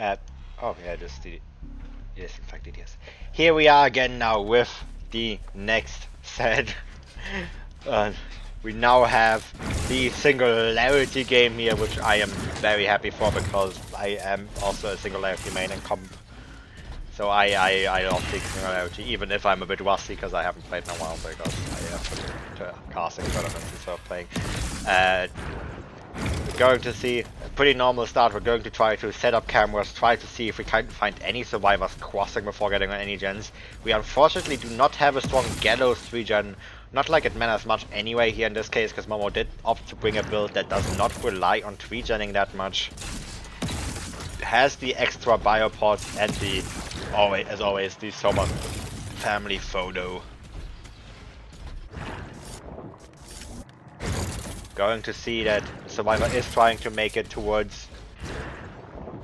Oh yeah, yes, in fact it is. Here we are again now with the next set. uh, we now have the singularity game here, which I am very happy for because I am also a singularity main and comp. So I love the singularity, even if I'm a bit rusty because I haven't played in a while because I have to casting tournaments instead of playing. We're going to see a pretty normal start. We're going to try to set up cameras, try to see if we can find any survivors crossing before getting on any gens. We unfortunately do not have a strong Gallows 3 gen, not like it matters much anyway here in this case, because Momo did opt to bring a build that does not rely on 3 genning that much. It has the extra biopods and the, as always, the Soma family photo. Going to see that Survivor is trying to make it towards...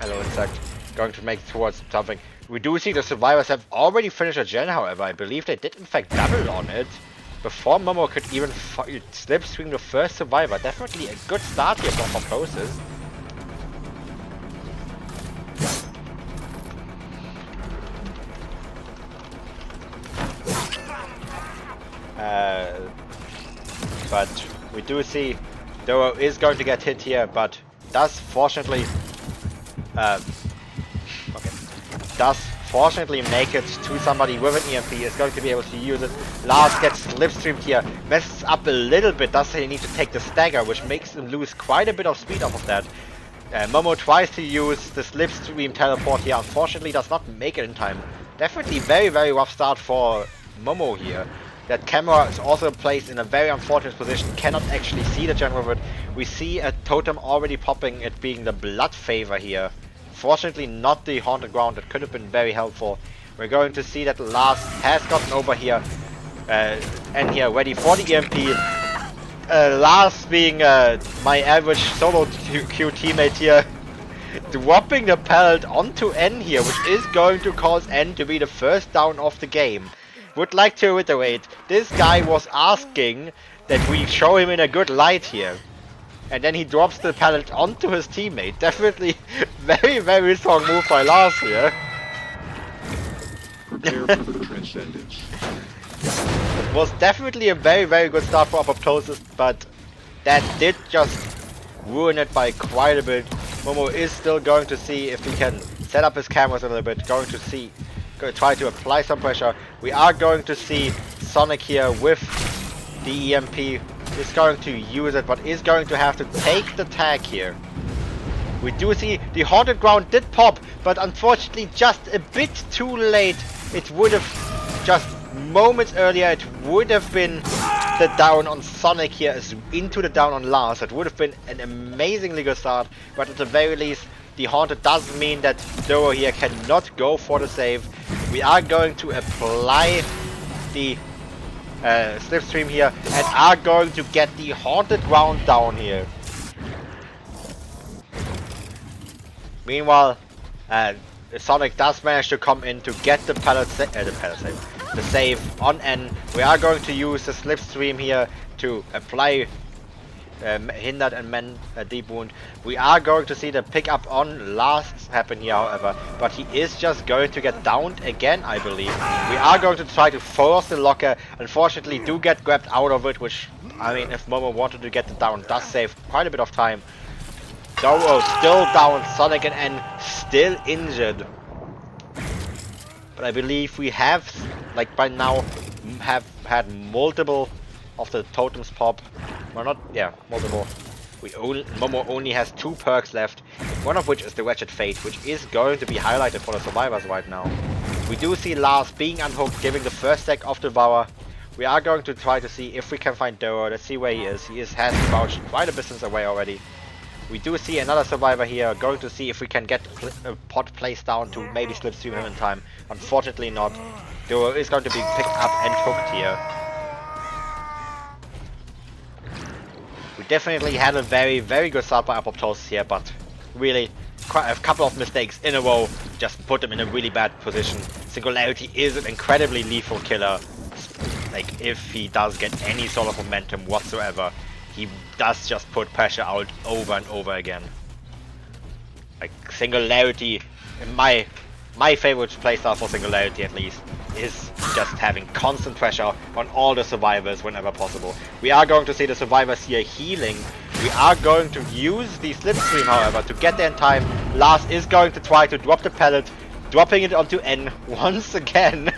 Hello insect. Going to make it towards something. We do see the Survivors have already finished a gen, however. I believe they did in fact double on it. Before Momo could even slipstream the first Survivor. Definitely a good start here for Apoptosis. But we do see Doro is going to get hit here, but does fortunately make it to somebody with an EMP. Is going to be able to use it. Lars gets slipstreamed here, messes up a little bit, does he need to take the stagger, which makes him lose quite a bit of speed off of that. Momo tries to use the slipstream teleport here, unfortunately does not make it in time. Definitely very, very rough start for Momo here. That camera is also placed in a very unfortunate position, cannot actually see the general with it. We see a totem already popping, it being the blood favor here. Fortunately not the haunted ground, that could have been very helpful. We're going to see that Lars has gotten over here, and here ready for the EMP. Lars being my average solo queue teammate here, dropping the pallet onto N here, which is going to cause N to be the first down of the game. Would like to reiterate, this guy was asking that we show him in a good light here. And then he drops the pallet onto his teammate. Definitely very, very strong move by Lars here. Prepare for the transcendence. It was definitely a very, very good start for Apoptosis, but that did just ruin it by quite a bit. Momo is still going to see if he can set up his cameras a little bit, going to try to apply some pressure. We are going to see Sonic here with the EMP. Is going to use it, but is going to have to take the tag here. We do see the haunted ground did pop, but unfortunately just a bit too late. It would have just moments earlier, it would have been the down on Sonic here as into the down on Lars. It would have been an amazingly good start, but at the very least the haunted does mean that Doro here cannot go for the save. We are going to apply the slipstream here and are going to get the haunted ground down here. Meanwhile, Sonic does manage to come in to get the save on N. We are going to use the slipstream here to apply hindered and mend a deep wound. We are going to see the pickup on Lars happen here, however, but he is just going to get downed again, I believe. We are going to try to force the locker. Unfortunately, do get grabbed out of it, which, I mean, if Momo wanted to get the down, does save quite a bit of time. Doro still down, Sonic and N still injured. But I believe we have, like by now, have had multiple of the totems pop. Well, not, yeah, multiple. Momo only has 2 perks left, one of which is the Wretched Fate, which is going to be highlighted for the survivors right now. We do see Lars being unhooked, giving the first stack of Devour. We are going to try to see if we can find Doro. Let's see where he is. He has crouched quite a distance away already. We do see another survivor here, going to see if we can get a pot placed down to maybe slipstream him in time. Unfortunately not. Doro is going to be picked up and hooked here. We definitely had a very, very good start by Apoptosis here, but really quite a couple of mistakes in a row just put him in a really bad position. Singularity is an incredibly lethal killer. Like, if he does get any sort of momentum whatsoever, he does just put pressure out over and over again. Like, Singularity my favorite playstyle for Singularity at least is just having constant pressure on all the survivors whenever possible. We are going to see the survivors here healing. We are going to use the slipstream, however, to get there in time. Lars is going to try to drop the pellet, dropping it onto N once again.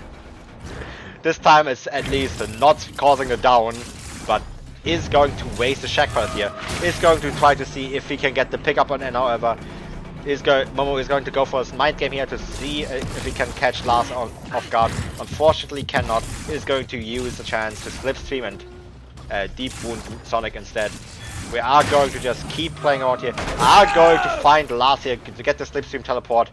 This time it's at least not causing a down, but is going to waste the shack pellet here. Is going to try to see if he can get the pickup on N, however. Momo is going to go for his mind game here to see if he can catch Lars off guard. Unfortunately cannot. Is going to use the chance to slipstream and deep wound Sonic instead. We are going to just keep playing out here. Are going to find Lars here to get the slipstream teleport.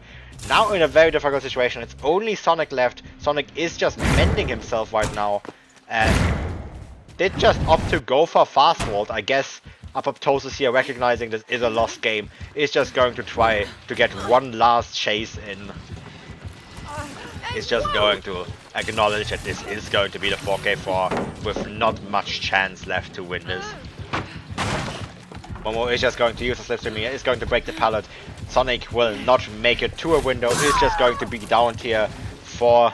Now in a very difficult situation. It's only Sonic left. Sonic is just mending himself right now. And did just opt to go for fast vault. I guess Apoptosis here, recognizing this is a lost game, is just going to try to get one last chase in. Is just going to acknowledge that this is going to be the 4K4 with not much chance left to win this. Momo is just going to use the slipstream here, is going to break the pallet. Sonic will not make it to a window, is just going to be downed here for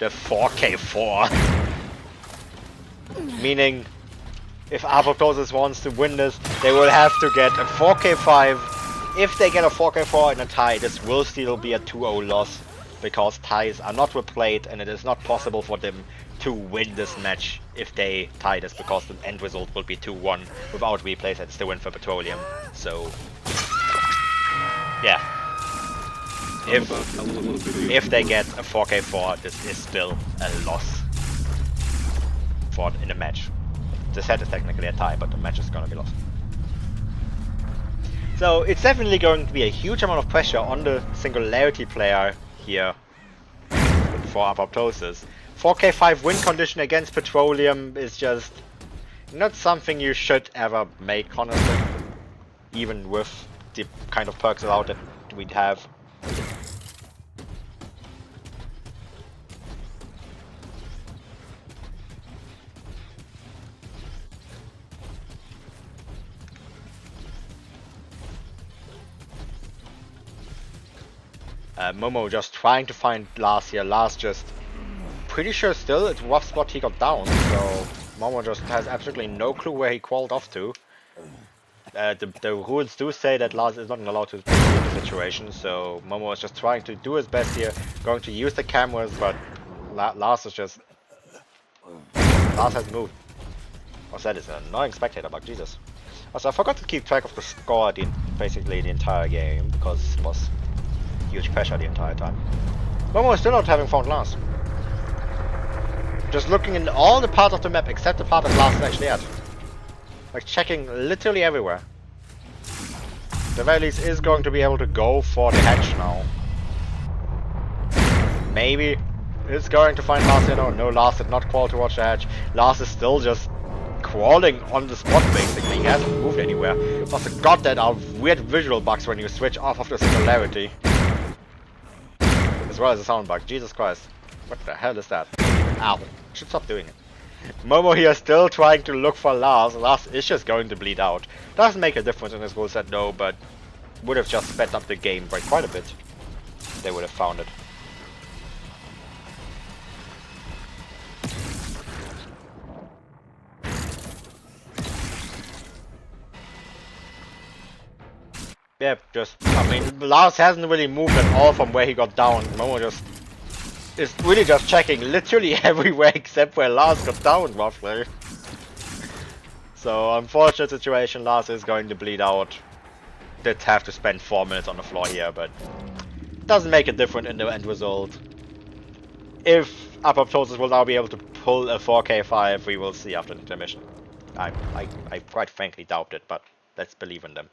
the 4K4. Meaning, if Apoptosis wants to win this, they will have to get a 4K5. If they get a 4K4 in a tie, this will still be a 2-0 loss, because ties are not replayed and it is not possible for them to win this match if they tie this, because the end result will be 2-1 without replays. That's the win for Petroleum. So, yeah. If they get a 4K4, this is still a loss in a match. The set is technically a tie, but the match is gonna be lost. So it's definitely going to be a huge amount of pressure on the Singularity player here for Apoptosis. 4K5 win condition against Petroleum is just not something you should ever make, honestly. Even with the kind of perks allowed that we'd have. Momo just trying to find Lars here. Lars just pretty sure still it's a rough spot he got down, so Momo just has absolutely no clue where he crawled off to. The rules do say that Lars is not allowed to see the situation, so Momo is just trying to do his best here, going to use the cameras, but Lars is just... Lars hasn't moved. Also, that is an annoying spectator bug, Jesus. Also, I forgot to keep track of the score basically the entire game, because it was huge pressure the entire time. Momo is still not having found Lars. Just looking in all the parts of the map except the part that Lars is actually at. Like checking literally everywhere. The very least is going to be able to go for the hatch now. Maybe it's going to find Lars here. No, Lars did not crawl towards the hatch. Lars is still just crawling on the spot basically. He hasn't moved anywhere. Also, god, that are weird visual bugs when you switch off of the Singularity. As well as a sound bug. Jesus Christ. What the hell is that? Ow. Should stop doing it. Momo here still trying to look for Lars. Lars is just going to bleed out. Doesn't make a difference in his rule set, no, but would have just sped up the game by quite a bit. They would have found it. Yeah, just, I mean, Lars hasn't really moved at all from where he got down. Momo just is really just checking literally everywhere except where Lars got down, roughly. So, unfortunate situation, Lars is going to bleed out. Did have to spend 4 minutes on the floor here, but doesn't make a difference in the end result. If Apoptosis will now be able to pull a 4K5, we will see after the intermission. I quite frankly doubt it, but let's believe in them.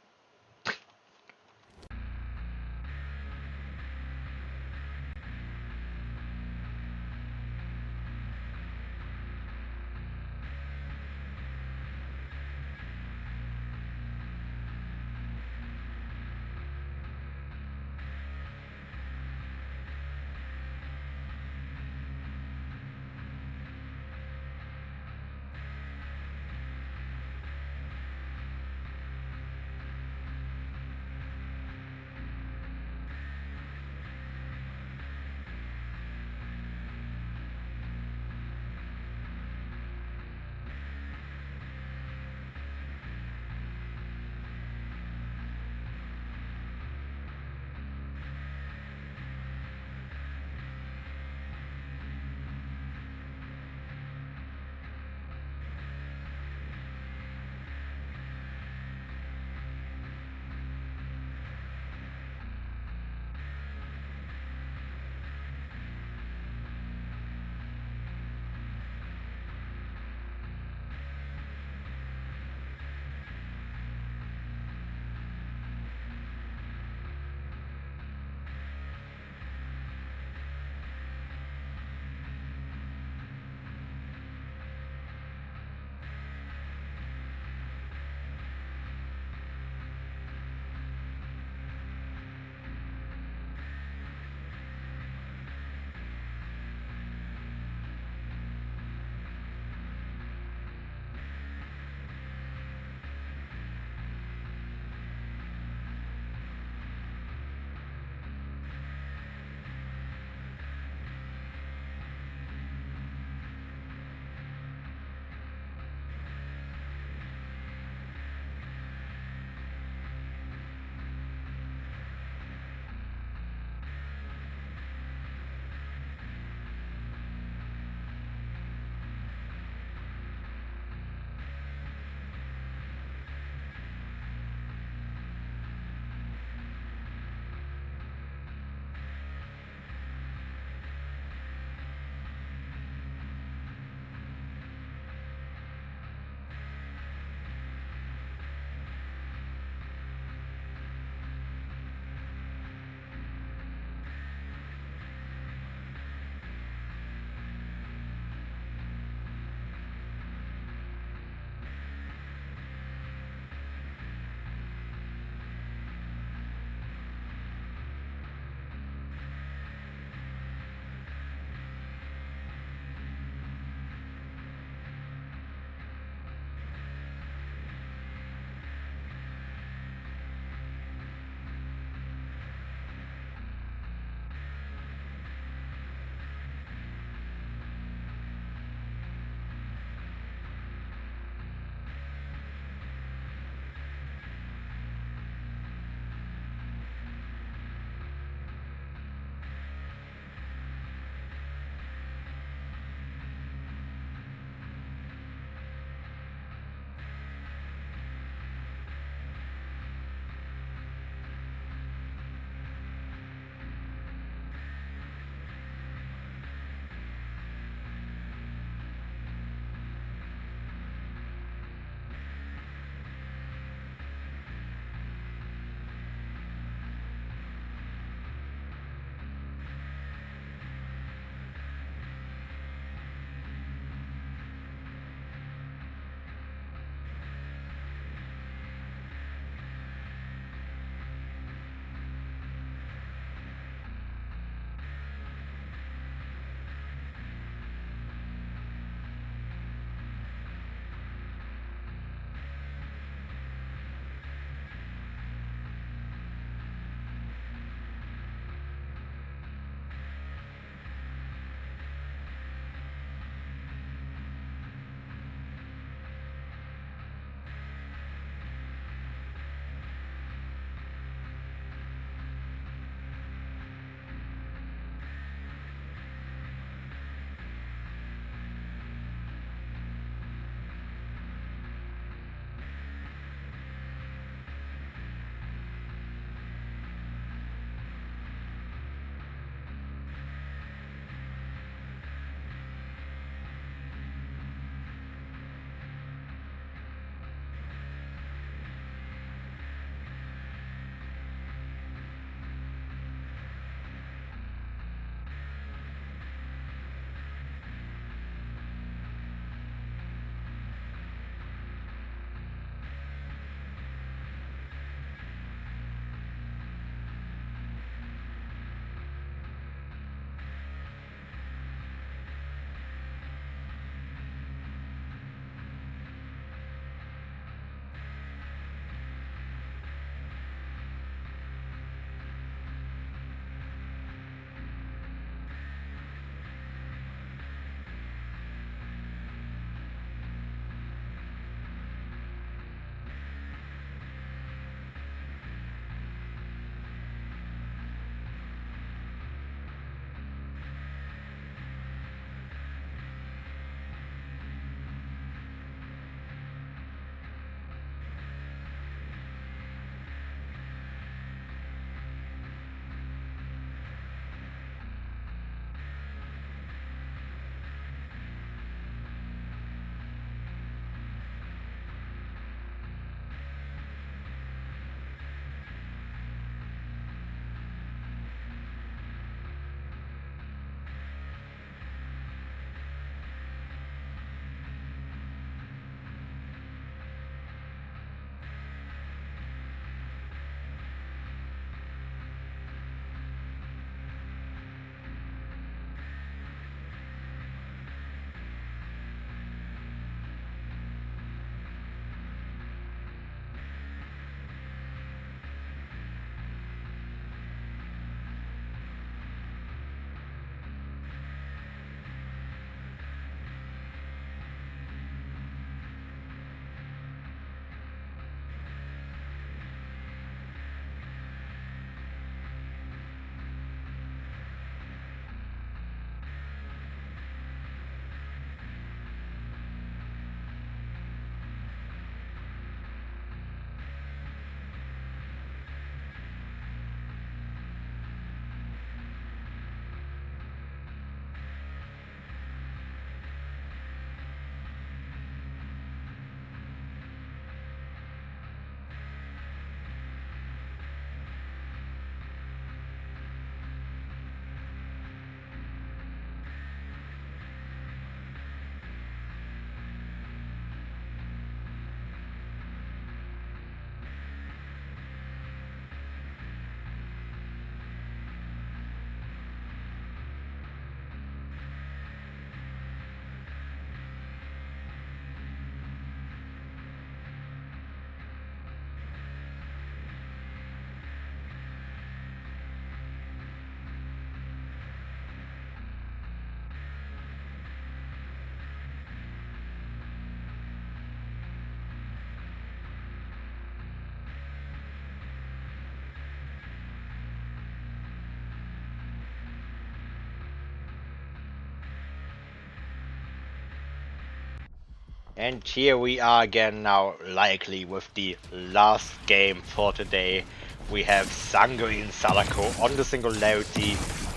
And here we are again now, likely with the last game for today. We have Sanguine Salako on the singularity,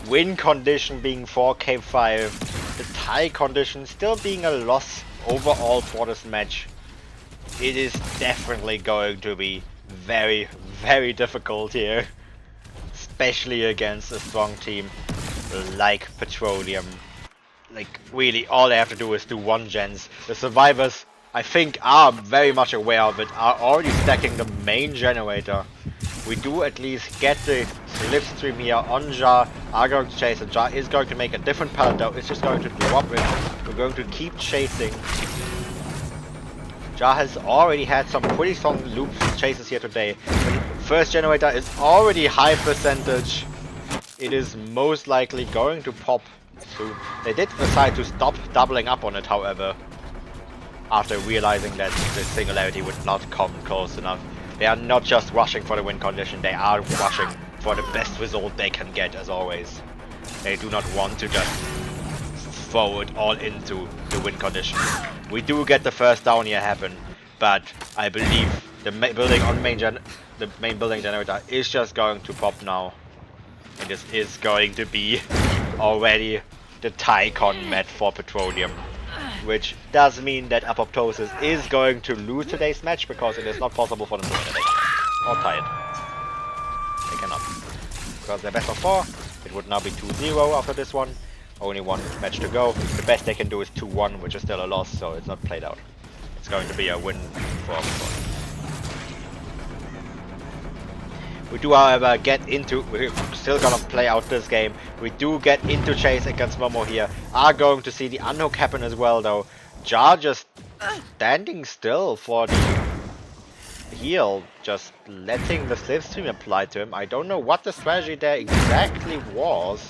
win condition being 4k5, the tie condition still being a loss overall for this match. It is definitely going to be very, very difficult here, especially against a strong team like Petroleum. Like, really, all they have to do is do one gens. The survivors, I think, are very much aware of it, are already stacking the main generator. We do at least get the slipstream here on Jar, are going to chase it. Jar is going to make a different pallet though, it's just going to drop it. We're going to keep chasing. Jar has already had some pretty strong loop chases here today. The first generator is already high percentage. It is most likely going to pop soon. They did decide to stop doubling up on it, however, after realizing that the singularity would not come close enough. They are not just rushing for the win condition, they are rushing for the best result they can get, as always. They do not want to just throw it all into the win condition. We do get the first down here happen, but I believe the main building generator is just going to pop now. And this is going to be already the Tycon met for Petroleum, which does mean that Apoptosis is going to lose today's match because it is not possible for them to win it or tie it. They cannot. Because they're best of 4, it would now be 2-0 after this one. Only one match to go. The best they can do is 2-1, which is still a loss, so it's not played out. It's going to be a win for Apoptosis. We do, however, we're still gonna play out this game. We do get into chase against Momo here. Are going to see the unhook happen as well, though. Jar just standing still for the heal, just letting the slipstream apply to him. I don't know what the strategy there exactly was.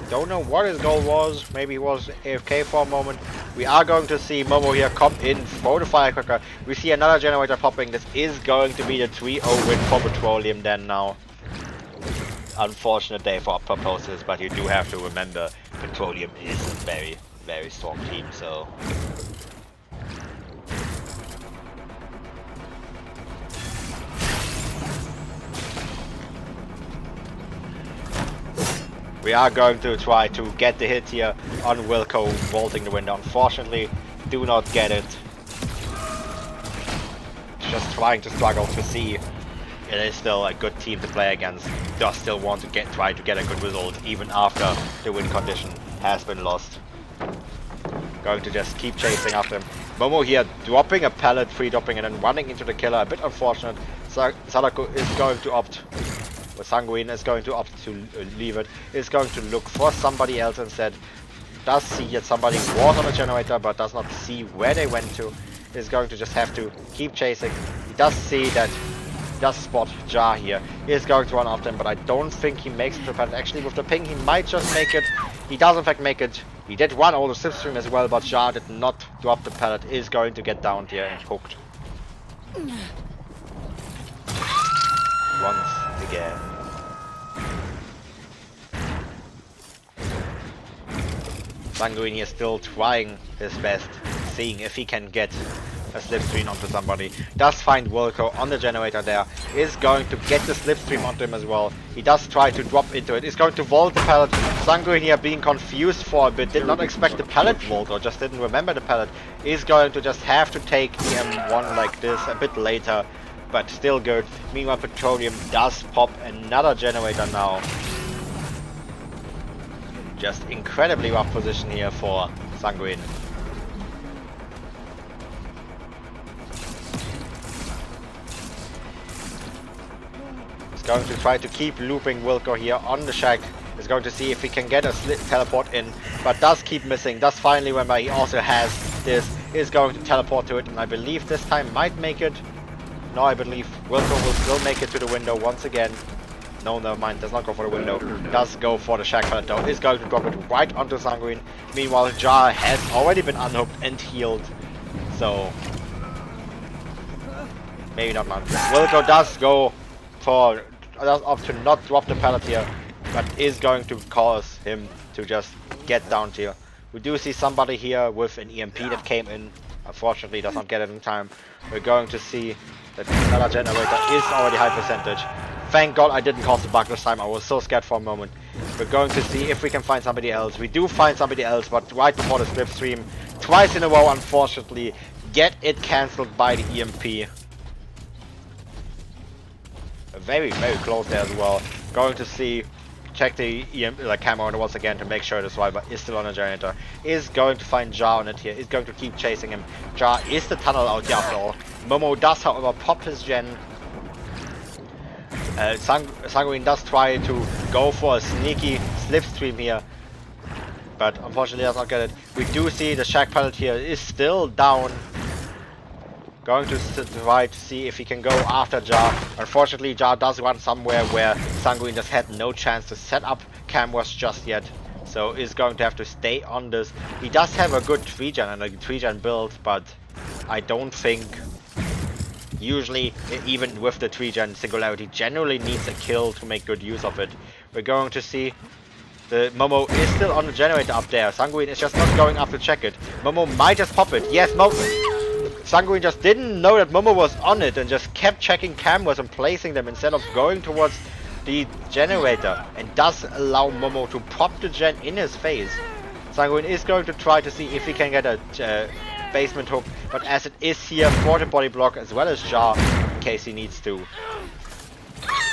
Don't know what his goal was. Maybe he was AFK for a moment. We are going to see Momo here come in, throw the firecracker. We see another generator popping. This is going to be the 3-0 win for Petroleum then now. Unfortunate day for Apoptosis, but you do have to remember Petroleum is a very, very strong team, so... We are going to try to get the hit here on Wilco vaulting the window. Unfortunately, do not get it. Just trying to struggle to see. It is still a good team to play against. Does still want to try to get a good result even after the win condition has been lost. Going to just keep chasing after him. Momo here dropping a pallet, free dropping and then running into the killer. A bit unfortunate. Sadako is going to opt. Sanguine is going to opt to leave it, is going to look for somebody else instead. Does see that somebody was on a generator but does not see where they went to. Is going to just have to keep chasing. He does see that, does spot Jar here. He is going to run after him, but I don't think he makes it to the pallet. Actually, with the ping he might just make it. He does in fact make it. He did run all the slipstream as well, but Jar did not drop the pallet. Is going to get down here and hooked. Once again. Sanguine is still trying his best, seeing if he can get a slipstream onto somebody. Does find Wilco on the generator there, is going to get the slipstream onto him as well. He does try to drop into it, is going to vault the pallet. Sanguine here being confused for a bit, did not expect the pallet vault or just didn't remember the pallet. Is going to just have to take the M1 like this a bit later, but still good. Meanwhile, Petroleum does pop another generator now. Just incredibly rough position here for Sanguine. He's going to try to keep looping Wilco here on the shack. He's going to see if he can get a teleport in, but does keep missing. Does finally remember he also has this. Is going to teleport to it, and I believe this time might make it. No, I believe Wilco will still make it to the window once again. No, never mind, does not go for the window. Does go for the shack pallet though. Is going to drop it right onto Sanguine. Meanwhile, Jar has already been unhooked and healed. So... maybe not much. Wilco does go for... does opt to not drop the pallet here. But is going to cause him to just get down here. We do see somebody here with an EMP that came in. Unfortunately, does not get it in time. We're going to see that another generator is already high percentage. Thank God I didn't cause the bug this time. I was so scared for a moment. We're going to see if we can find somebody else. We do find somebody else, but right before the slipstream, twice in a row, unfortunately, get it cancelled by the EMP. Very, very close there as well. Going to see, check the camera once again to make sure the survivor is still on the generator. Is going to find Jar on it here. Is going to keep chasing him. Jar is the tunnel out here after all. Momo does, however, pop his gen. Sanguine does try to go for a sneaky slipstream here, but unfortunately does not get it. We do see the Shack pilot here is still down. Going to try to see if he can go after Jar. Unfortunately, Jar does run somewhere where Sanguine just had no chance to set up cameras just yet. So is going to have to stay on this. He does have a good 3-gen and a 3-gen build, but I don't think... Usually, even with the 3-gen, Singularity generally needs a kill to make good use of it. We're going to see the Momo is still on the generator up there. Sanguine is just not going up to check it. Momo might just pop it. Yes, Sanguine just didn't know that Momo was on it and just kept checking cameras and placing them instead of going towards the generator, and does allow Momo to pop the gen in his face. Sanguine is going to try to see if he can get a basement hook, but as it is here for the body block as well as Jar in case he needs to,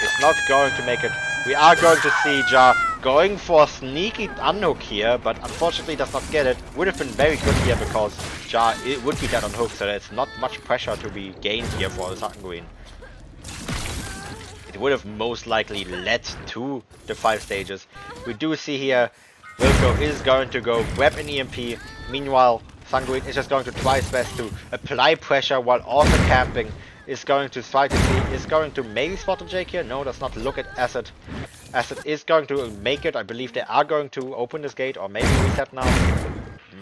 it's not going to make it. We are going to see Jar going for a sneaky unhook here, but unfortunately does not get it. Would have been very good here because Jar would be dead on hook, so there's not much pressure to be gained here for the Sanguine. It would have most likely led to the 5 stages. We do see here Wilco is going to go grab an EMP. Meanwhile, Sanguine is just going to try his best to apply pressure while also camping. Is going to try to see, is going to maybe spot the Jake here. No, does not look at Acid. Acid is going to make it. I believe they are going to open this gate or maybe reset now.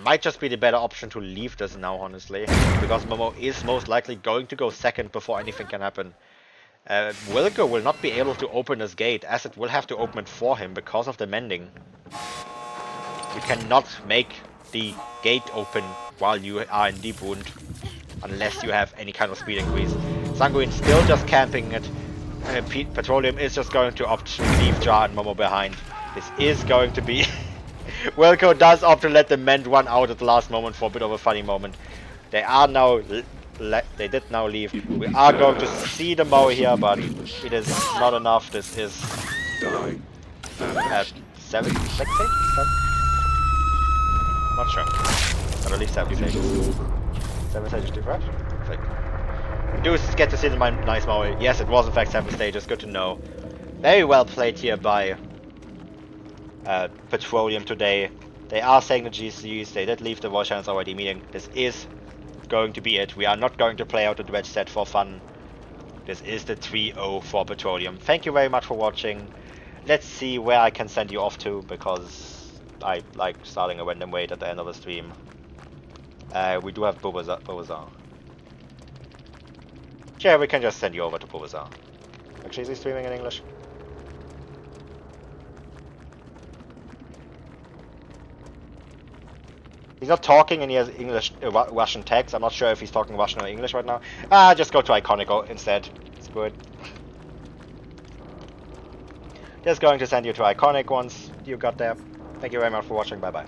Might just be the better option to leave this now, honestly, because Momo is most likely going to go second before anything can happen. Wilco will not be able to open this gate. Acid will have to open it for him because of the mending. You cannot make the gate open while you are in deep wound unless you have any kind of speed increase. Sanguine still just camping it. Petroleum is just going to opt to leave Jar and Momo behind. This is going to be... Wilco does opt to let the mend run out at the last moment for a bit of a funny moment. They are now... They did now leave. We are going to see the Mow here, but it is not enough. This is... 7 stages? Not sure. I believe 7 stages. 7 stages to refresh? We do get to see the nice Mow. Yes, it was in fact 7 stages. Good to know. Very well played here by Petroleum today. They are saying the GCs. They did leave the voice channels already, meaning this is going to be it. We are not going to play out the wedge set for fun. This is the 3-0 for Petroleum. Thank you very much for watching. Let's see where I can send you off to, because I like starting a random wait at the end of the stream. We do have Bobazar. Yeah, we can just send you over to Bobazar. Actually, is he streaming in English? He's not talking and he has English, Russian text. I'm not sure if he's talking Russian or English right now. Just go to Iconico instead. It's good. Just going to send you to Iconic once you got there. Thank you very much for watching. Bye bye.